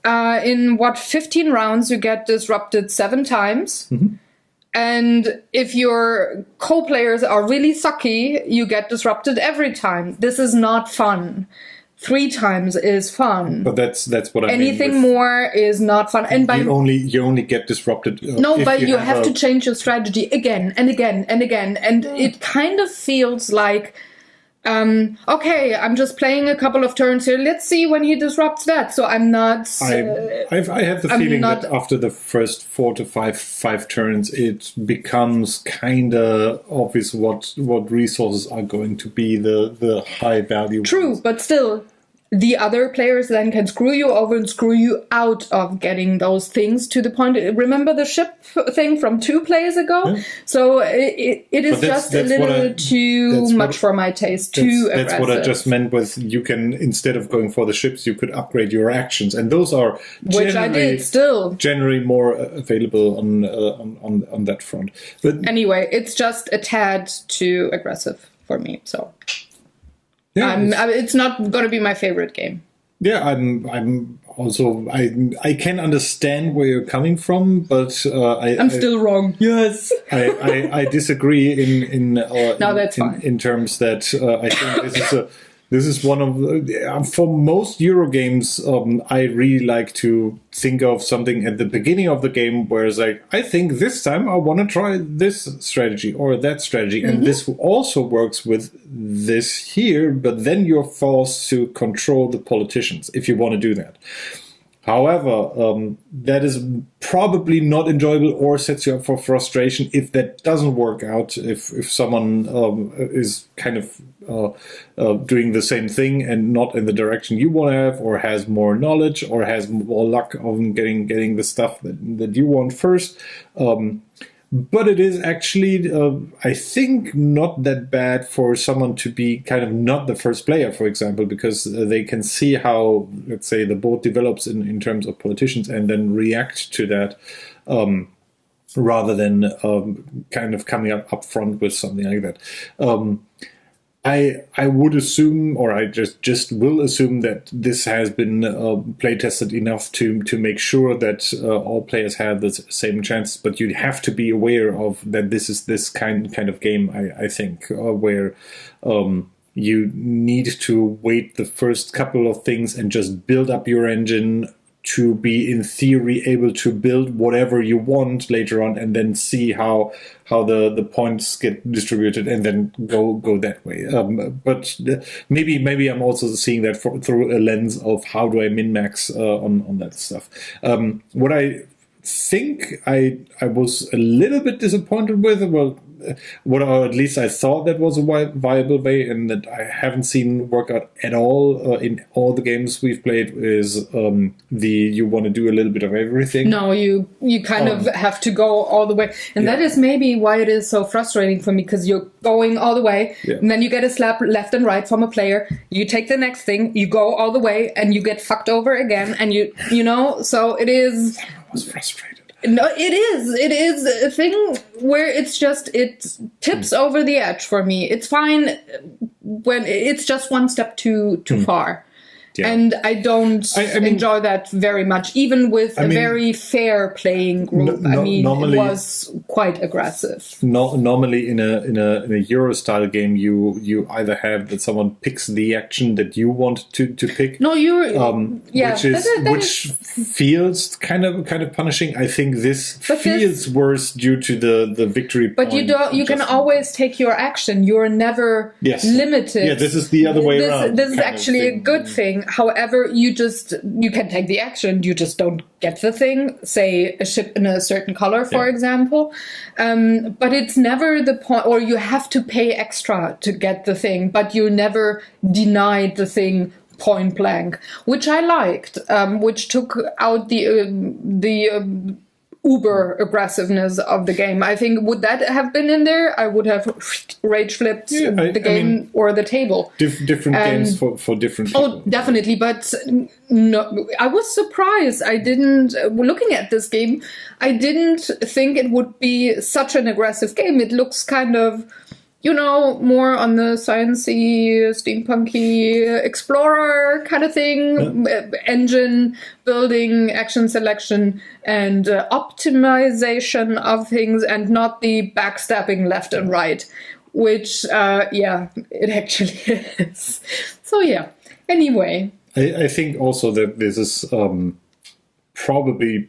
In 15 rounds, you get disrupted 7 times. Mm-hmm. And if your co-players are really sucky, you get disrupted every time. This is not fun. 3 times is fun. But that's what I mean. Anything more is not fun. And by you only get disrupted. No, but you have to change your strategy again and again and again. And it kind of feels like, okay, I'm just playing a couple of turns here. Let's see when he disrupts that. So I'm not. I have the feeling that after the first 4 to 5 turns, it becomes kind of obvious what resources are going to be the high value. True, ones. But still, the other players then can screw you over and screw you out of getting those things to the point. Remember the ship thing from 2 plays ago? Yeah. So it is just a little too much for my taste, too aggressive. That's what I just meant with you can, instead of going for the ships, you could upgrade your actions. And those are which I did still. Generally more available on that front. But anyway, it's just a tad too aggressive for me, so... Yeah, it's not going to be my favorite game. Yeah, I'm also I can understand where you're coming from, but I'm still wrong. Yes, I disagree in terms that I think this is one of for most Euro games. I really like to think of something at the beginning of the game where it's like, I think this time I want to try this strategy or that strategy, and this also works with this here. But then you're forced to control the politicians if you want to do that. However, that is probably not enjoyable or sets you up for frustration if that doesn't work out, if someone is kind of doing the same thing and not in the direction you want to have, or has more knowledge, or has more luck of getting the stuff that you want first. But it is actually, I think, not that bad for someone to be kind of not the first player, for example, because they can see how, let's say, the board develops in terms of politicians and then react to that rather than kind of coming up front with something like that. I would assume, or I just will assume, that this has been play tested enough to make sure that all players have the same chances. But you have to be aware of that. This is this kind of game, I think, where you need to wait the first couple of things and just build up your engine to be, in theory, able to build whatever you want later on, and then see how the points get distributed, and then go that way. But maybe I'm also seeing that through a lens of how do I min-max on that stuff. What I think I was a little bit disappointed with. Well, or at least I thought that was a viable way, and that I haven't seen work out at all in all the games we've played. Is you want to do a little bit of everything? No, you kind of have to go all the way, and that is maybe why it is so frustrating for me, because you're going all the way, and then you get a slap left and right from a player. You take the next thing, you go all the way, and you get fucked over again, and you know. So it is. I was frustrated. No, it is a thing where it tips over the edge for me. It's fine when it's just one step too far. Yeah. And I don't enjoy that very much, even with a very fair playing group. Normally, it was quite aggressive. Normally, in a Euro style game, you either have that someone picks the action that you want to pick. No, which feels kind of punishing. I think this feels worse due to the victory. But you can always take your action. You're never limited. Yeah, this is the other way around. This is actually a good thing. However, you can take the action, you just don't get the thing, say a ship in a certain color, for example. But it's never the point, or you have to pay extra to get the thing, but you're never denied the thing point blank, which I liked, which took out the uber aggressiveness of the game. I think, would that have been in there, I would have rage flipped the game or the table. Different games for different people. Oh, definitely. But no, I was surprised. Looking at this game, I didn't think it would be such an aggressive game. It looks kind of, more on the sciencey, steampunky explorer kind of thing. Engine building, action selection, and optimization of things, and not the backstabbing left and right, which, it actually is. So, anyway. I think also that this is probably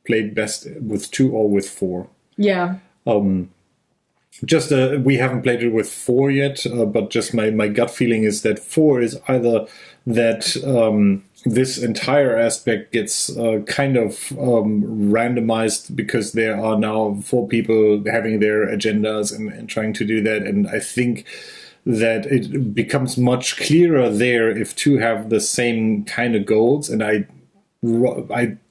played best with 2 or with 4. Yeah. We haven't played it with 4 yet, but just my gut feeling is that 4 is either that this entire aspect gets kind of randomized because there are now 4 people having their agendas and trying to do that. And I think that it becomes much clearer there if 2 have the same kind of goals. And I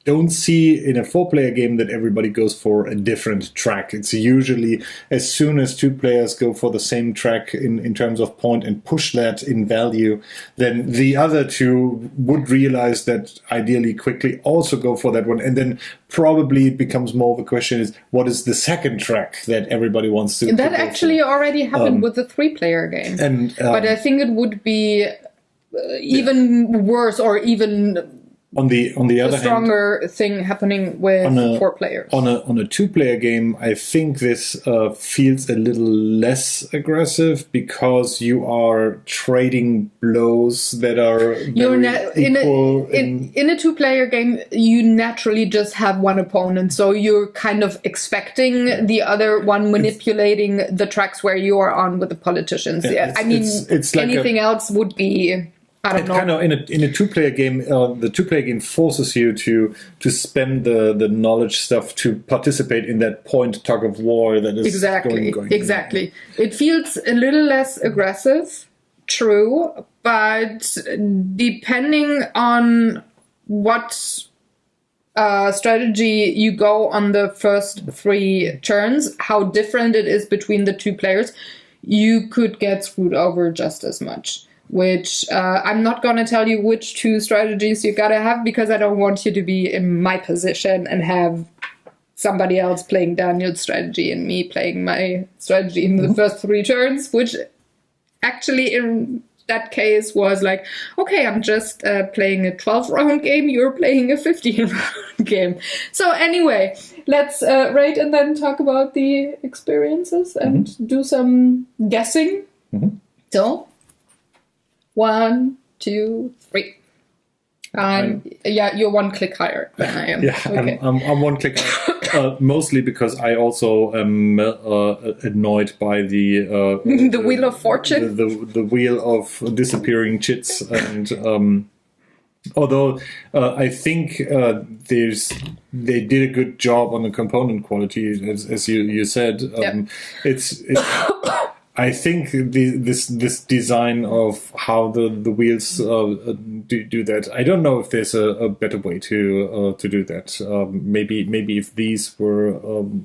don't see in a 4-player game that everybody goes for a different track. It's usually as soon as 2 players go for the same track in terms of point and push that in value, then the other 2 would realize that ideally quickly also go for that one. And then probably it becomes more of a question is, what is the second track that everybody wants to That actually already happened with the 3-player game. But I think it would be even worse, or even... On the other hand, stronger thing happening with 4 players. On a 2-player game, I think this feels a little less aggressive because you are trading blows that are equal. In a 2-player game, you naturally just have one opponent, so you're kind of expecting the other one manipulating the tracks where you are on with the politicians. It's like anything else would be... I don't know. Kind of in a 2-player game, the 2-player game forces you to spend the knowledge stuff to participate in that point tug of war that is going. Exactly. It feels a little less aggressive, true, but depending on what strategy you go on the first 3 turns, how different it is between the 2 players, you could get screwed over just as much. Which I'm not going to tell you which 2 strategies you got to have, because I don't want you to be in my position and have somebody else playing Daniel's strategy and me playing my strategy in the first 3 turns, which actually in that case was like, okay, I'm just playing a 12-round game, you're playing a 15-round game. So anyway, let's rate and then talk about the experiences and do some guessing. So... 1, 2, 3. You're 1 click higher than I am. Yeah, okay. I'm 1 click higher. Mostly because I also am annoyed by the Wheel of Fortune, the wheel of disappearing chits, and Although I think they did a good job on the component quality, as you said. It's I think this design of how the wheels do that. I don't know if there's a better way to do that. Maybe if these were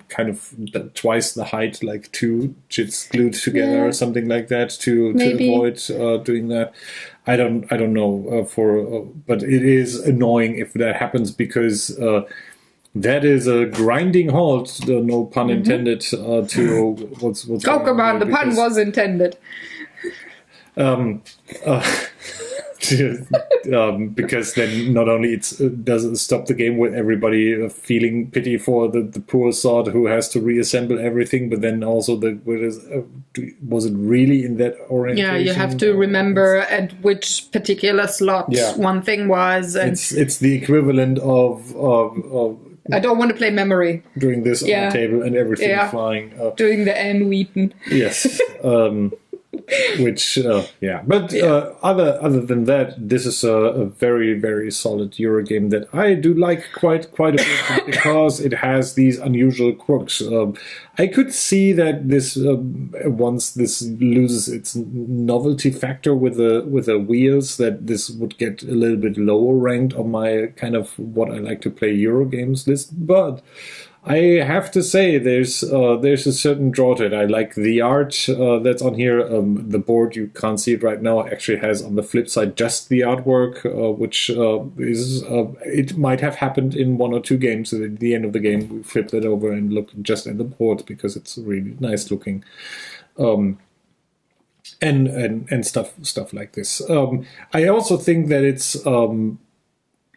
kind of twice the height, like two chits glued together or something like that, to avoid doing that. I don't know but it is annoying if that happens, because that is a grinding halt, no pun intended, to what's oh, come on, the pun was intended. Because then not only it doesn't stop the game with everybody feeling pity for the poor sod who has to reassemble everything, but then also was it really in that orientation? Yeah, you have to remember at which particular slot one thing was. And it's the equivalent of I don't want to play memory. Doing this on the table and everything flying. Doing the Anne Wheaton. Yes. Which, But other than that, this is a very, very solid Euro game that I do like quite a bit, because it has these unusual quirks. I could see that this once this loses its novelty factor with the wheels, that this would get a little bit lower ranked on my kind of what I like to play Euro games list, but I have to say, there's a certain draw to it. I like the art that's on here. The board, you can't see it right now, actually has on the flip side just the artwork, which is it might have happened in one or two games. At the end of the game, we flipped it over and looked just at the board, because it's really nice looking. And stuff like this. I also think that it's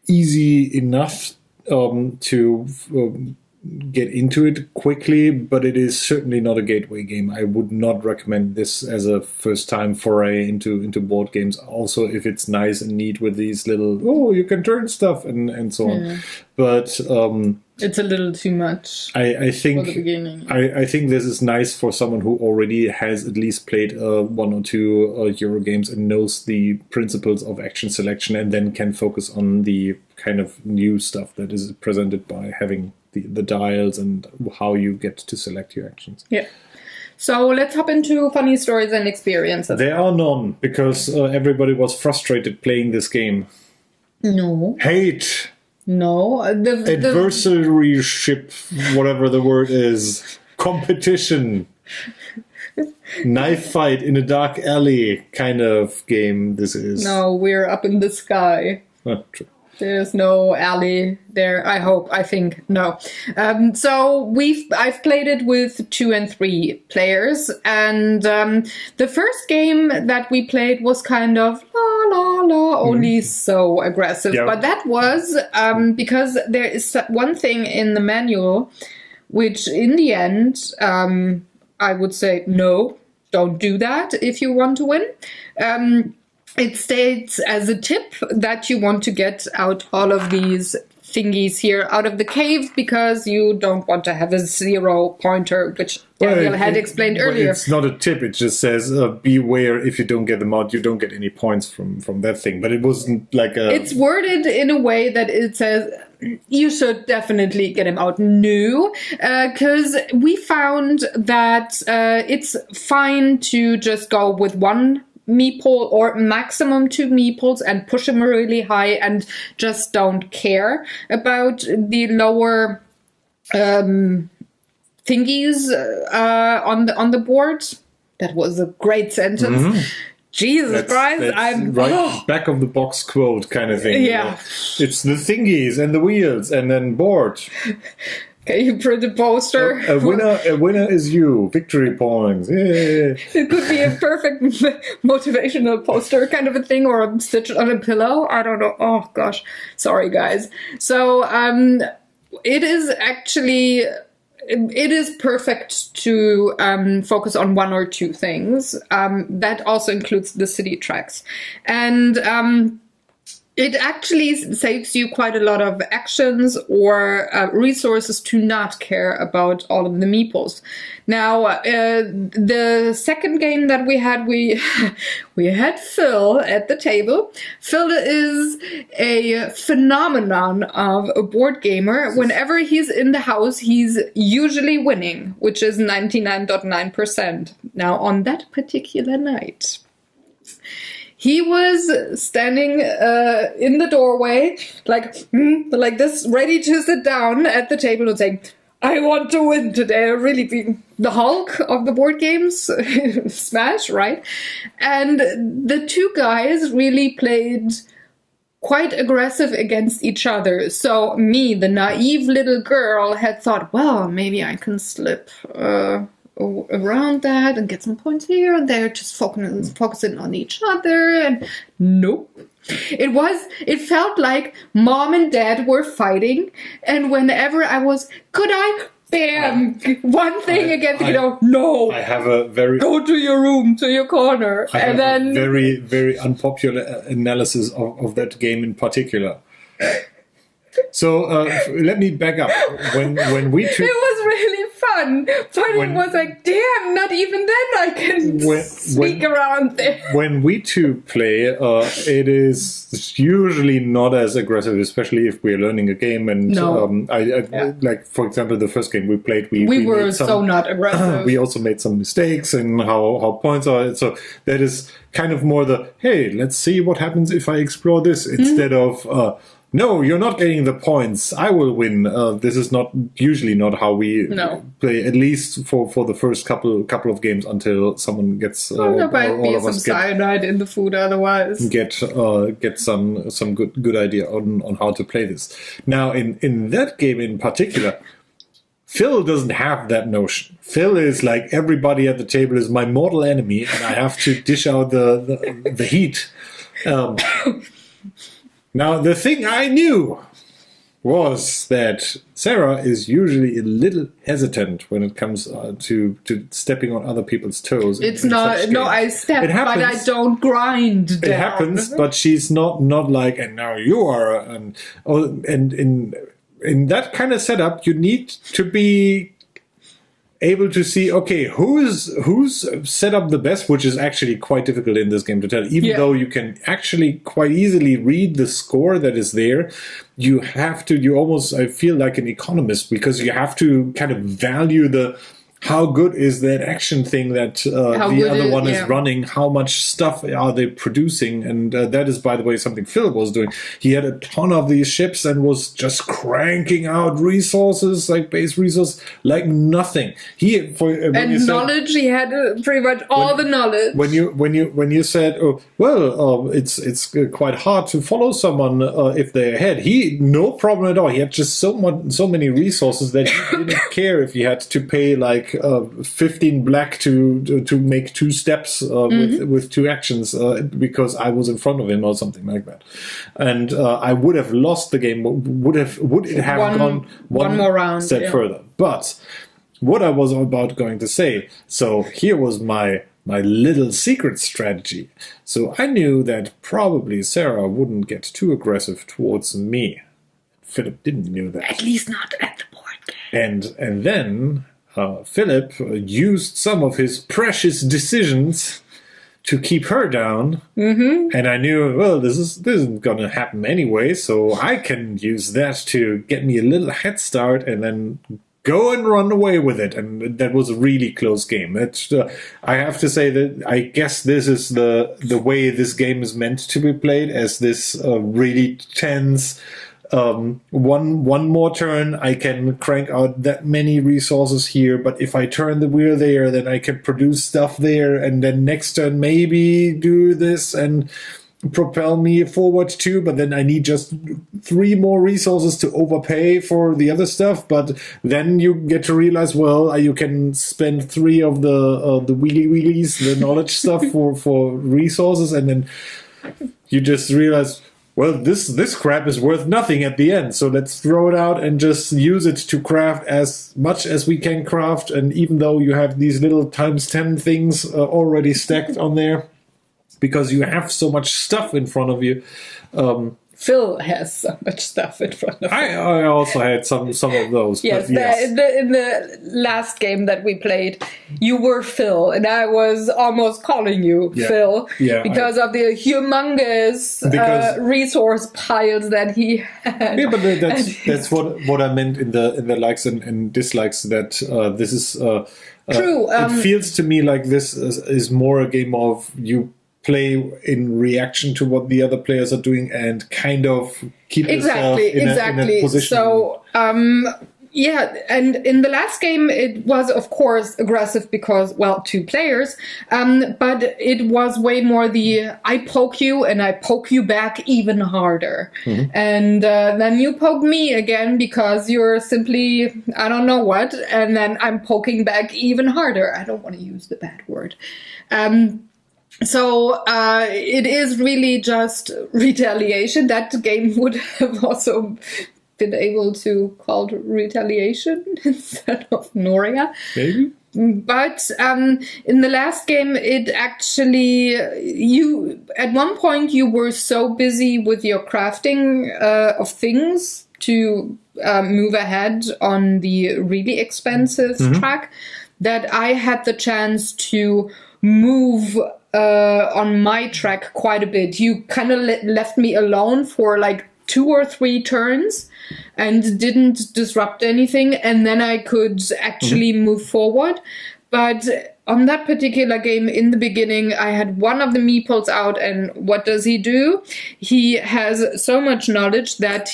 easy enough to get into it quickly, but it is certainly not a gateway game. I would not recommend this as a first time foray into board games. Also, if it's nice and neat with these little you can turn stuff and so on. But it's a little too much. I think for the beginning. I think this is nice for someone who already has at least played one or two Euro games and knows the principles of action selection, and then can focus on the kind of new stuff that is presented by having the dials and how you get to select your actions. Yeah. So let's hop into funny stories and experiences. There are none, because everybody was frustrated playing this game. No. Hate. No. Adversaryship, whatever the word is. Competition. Knife fight in a dark alley kind of game this is. No, we're up in the sky. True. There's no alley there. I think no. So I've played it with 2 and 3 players, and the first game that we played was kind of only so aggressive. Yeah. But that was because there is one thing in the manual, which in the end I would say no, don't do that if you want to win. It states as a tip that you want to get out all of these thingies here out of the cave, because you don't want to have a 0 pointer, which Daniel had explained earlier. It's not a tip, it just says beware, if you don't get them out, you don't get any points from that thing. But it wasn't like a... It's worded in a way that it says you should definitely get him out new, because we found that it's fine to just go with one meeple or maximum 2 meeples and push them really high, and just don't care about the lower thingies on the board. That was a great sentence. Mm-hmm. Jesus Christ, I'm right back of the box quote kind of thing. Yeah. It's the thingies and the wheels and then board. Can you print a poster? A winner is you. Victory points. Yeah. It could be a perfect motivational poster kind of a thing, or a stitch on a pillow. I don't know. Oh gosh, sorry guys. So it is actually. It is perfect to focus on 1 or 2 things. That also includes the city tracks. And It actually saves you quite a lot of actions or resources to not care about all of the meeples. Now, the second game that we had, we had Phil at the table. Phil is a phenomenon of a board gamer. Whenever he's in the house, he's usually winning, which is 99.9%. Now, on that particular night, he was standing in the doorway, like this, ready to sit down at the table and saying, I want to win today. Really being the Hulk of the board games, Smash, right? And the two guys really played quite aggressive against each other. So me, the naive little girl, had thought, well, maybe I can slip around that and get some points here and there, just focusing on each other. And nope. It felt like mom and dad were fighting, and whenever I was, could I? Bam! One thing against, no. I have a very... Go to your room, to your corner. I have a very, very unpopular analysis of that game in particular. So let me back up. When we two... It was really fun, but it was like, damn, not even then I can sneak around there. When we two play, it is usually not as aggressive, especially if we're learning a game. And like, for example, the first game we played, we were so not aggressive. We also made some mistakes in how points are. So that is kind of more the, hey, let's see what happens if I explore this, instead of... no, you're not getting the points. I will win. This is usually not how we play. At least for the first couple of games, until someone gets there might be some cyanide in the food. Otherwise, get some good idea on how to play this. Now, in that game in particular, Phil doesn't have that notion. Phil is like, everybody at the table is my mortal enemy, and I have to dish out the heat. Now, the thing I knew was that Sarah is usually a little hesitant when it comes to stepping on other people's toes. It's not, no, I step, but I don't grind down. It happens, but she's not like, and now you are. And in that kind of setup, you need to be able to see, okay, who's set up the best, which is actually quite difficult in this game to tell. Even though you can actually quite easily read the score that is there, you almost, I feel like an economist, because you have to kind of value how good is that action thing that the other one is running? How much stuff are they producing? And that is, by the way, something Phil was doing. He had a ton of these ships and was just cranking out resources, like base resources, like nothing. He had pretty much all the knowledge. When you said, oh, well, it's quite hard to follow someone if they're ahead. No problem at all. He had just so many resources that he didn't care if he had to pay like 15 black to make 2 steps with 2 actions because I was in front of him or something like that, and I would have lost the game. Would it have gone one more round step further? But what I was about going to say. So here was my little secret strategy. So I knew that probably Sarah wouldn't get too aggressive towards me. Philip didn't know that. At least not at the board game. And then Philip used some of his precious decisions to keep her down. Mm-hmm. And I knew, well, this isn't going to happen anyway, so I can use that to get me a little head start and then go and run away with it. And that was a really close game. I have to say that I guess this is the way this game is meant to be played, as this really tense... one more turn, I can crank out that many resources here, but if I turn the wheel there, then I can produce stuff there, and then next turn maybe do this and propel me forward too, but then I need just 3 more resources to overpay for the other stuff. But then you get to realize, well, you can spend 3 of the wheelies, the knowledge stuff for resources, and then you just realize, well, this crap is worth nothing at the end, so let's throw it out and just use it to craft as much as we can craft. And even though you have these little ×10 things already stacked on there, because you have so much stuff in front of you, Phil has so much stuff in front of him. I also had some of those. Yes, but yes. in the last game that we played, you were Phil, and I was almost calling you Phil because of the humongous resource piles that he had. Yeah, but that's what I meant in the likes and dislikes. That this is true. It feels to me like this is more a game of you play in reaction to what the other players are doing and kind of keep yourself in a position. So, and in the last game, it was, of course, aggressive because, well, 2 players, but it was way more I poke you and I poke you back even harder. Mm-hmm. And then you poke me again because you're simply, I don't know what, and then I'm poking back even harder. I don't want to use the bad word. So it is really just retaliation. That game would have also been able to called retaliation instead of Noria. Maybe. But in the last game, it actually, at one point you were so busy with your crafting of things to move ahead on the really expensive track that I had the chance to move on my track quite a bit. You kind of left me alone for like 2 or 3 turns and didn't disrupt anything, and then I could actually move forward. But on that particular game, in the beginning, I had one of the meeples out, and what does he do? He has so much knowledge that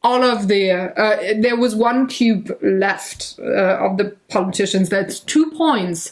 there was 1 cube left of the politicians. That's 2 points.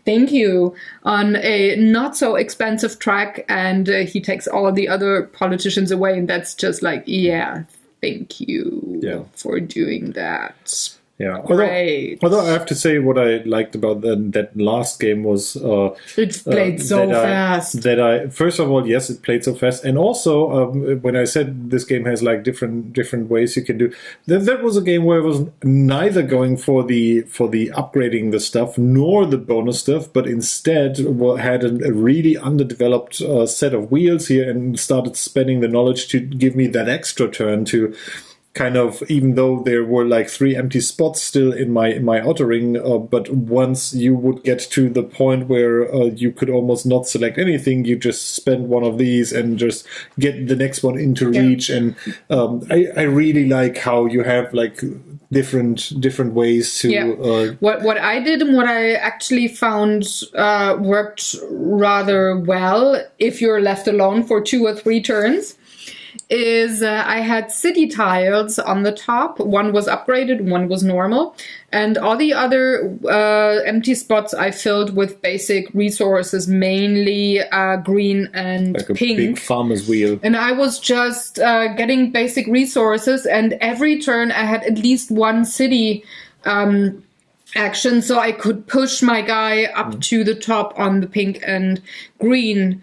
Thank you, on a not so expensive track, and he takes all the other politicians away, and that's just like, thank you for doing that. Yeah, Great. Although I have to say, what I liked about that last game was it played so fast. First of all, yes, it played so fast, and also when I said this game has like different ways you can do, that was a game where I was neither going for the upgrading the stuff nor the bonus stuff, but instead had a really underdeveloped set of wheels here and started spending the knowledge to give me that extra turn to kind of, even though there were like 3 empty spots still in my outer ring, but once you would get to the point where you could almost not select anything, you just spend one of these and just get the next one into reach. And I really like how you have like different ways to what I did and what I actually found worked rather well if you're left alone for 2 or 3 turns is I had city tiles on the top. One was upgraded, one was normal, and all the other empty spots I filled with basic resources, mainly green and like a pink. Big farmer's wheel. And I was just getting basic resources, and every turn I had at least 1 city action, so I could push my guy up to the top on the pink and green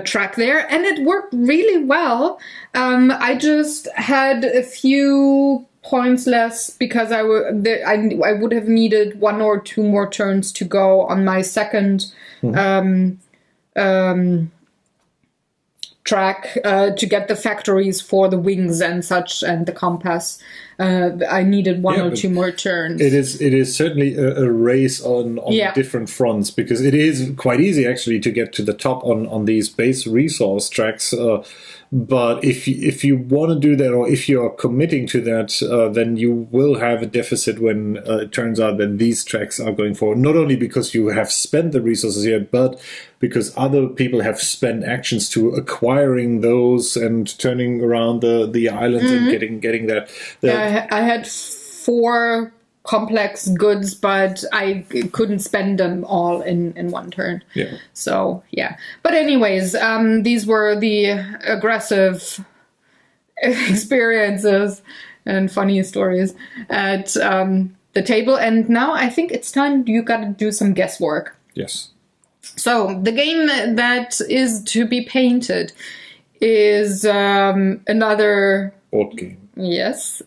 track there, and it worked really well. I just had a few points less because I would have needed 1 or 2 more turns to go on my second track to get the factories for the wings and such, and the compass. I needed 1 or 2 more turns. It is certainly a race on different fronts, because it is quite easy actually to get to the top on these base resource tracks. But if you want to do that, or if you are committing to that, then you will have a deficit when it turns out that these tracks are going forward. Not only because you have spent the resources here, but because other people have spent actions to acquiring those and turning around the islands and getting that. I had 4 complex goods, but I couldn't spend them all in 1 turn. Yeah. So, But anyways, these were the aggressive experiences and funny stories at the table. And now I think it's time you got to do some guesswork. Yes. So, the game that is to be painted is another... board game. Yes,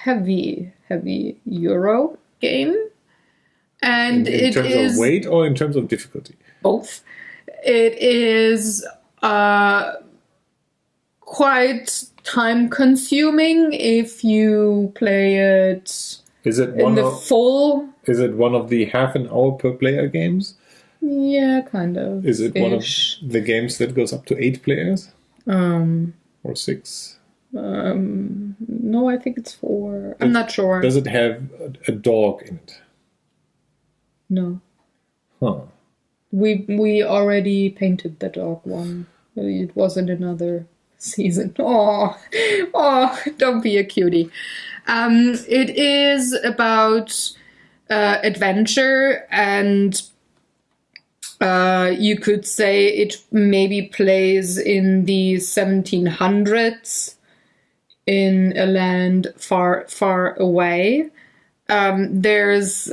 heavy Euro game. And in terms of weight or in terms of difficulty? Both. It is quite time consuming if you play it Is it in the full. Is it one of the half an hour per player games? Yeah, kind of. Is it one of the games that goes up to 8 players? Or 6? No, I think it's 4. I'm not sure. Does it have a dog in it? No. Huh. We already painted the dog one. It was in another season. Oh, don't be a cutie. It is about adventure, and you could say it maybe plays in the 1700s in a land far, far away. There's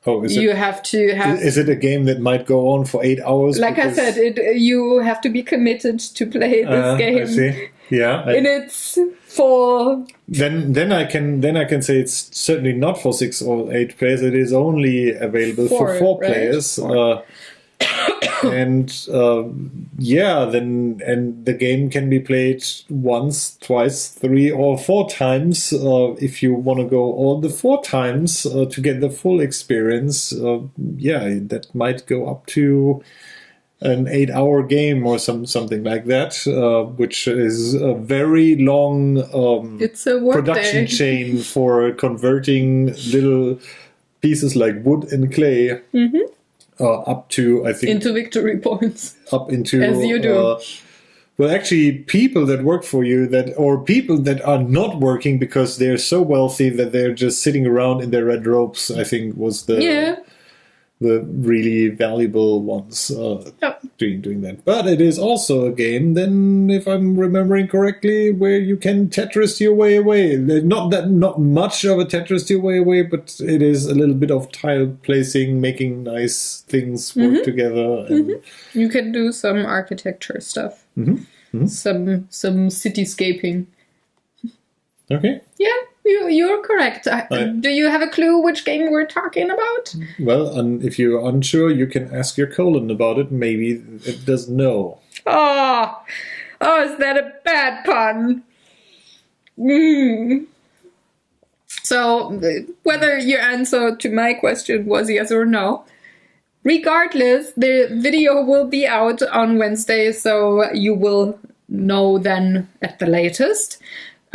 you have to have. Is it a game that might go on for 8 hours? Like I said, you have to be committed to play this game. I see. Yeah. In its full. Then I can say it's certainly not for 6 or 8 players. It is only available for 4 right? players. And the game can be played once, twice, 3 or 4 times. If you want to go all the 4 times to get the full experience, that might go up to an 8-hour game or something like that, which is a very long it's a work production day. chain for converting little pieces like wood and clay. Up to, I think, into victory points. Up into, as you do. Well, actually, people that work for you or people that are not working because they're so wealthy that they're just sitting around in their red robes, I think was the really valuable ones doing that. But it is also a game, then, if I'm remembering correctly, where you can Tetris your way away. Not much of a Tetris your way away, but it is a little bit of tile placing, making nice things work together. And You can do some architecture stuff. Some cityscaping. Okay. Yeah, you're correct. Do you have a clue which game we're talking about? Well, if you're unsure, you can ask your colon about it. Maybe it doesn't know. Oh, is that a bad pun? So, whether your answer to my question was yes or no, regardless, the video will be out on Wednesday, so you will know then at the latest.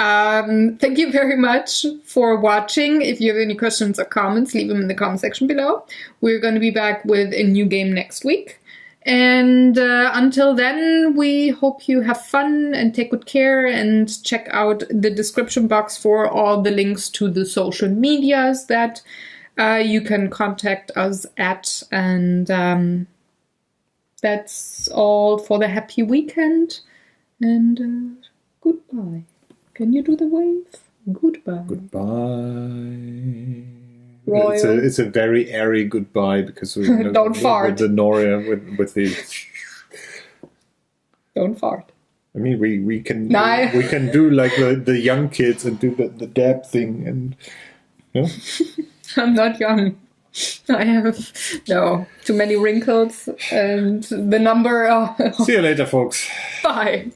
Thank you very much for watching. If you have any questions or comments, leave them in the comment section below. We're going to be back with a new game next week. And until then, we hope you have fun and take good care, and check out the description box for all the links to the social medias that you can contact us at. And that's all for the happy weekend. And goodbye. Can you do the wave? Goodbye. Goodbye. Royal. It's a very airy goodbye because we Don't fart. With the Noria with the. Don't fart. I mean, we can do like the young kids and do the dab thing and. I'm not young. I have too many wrinkles and the number. See you later, folks. Bye.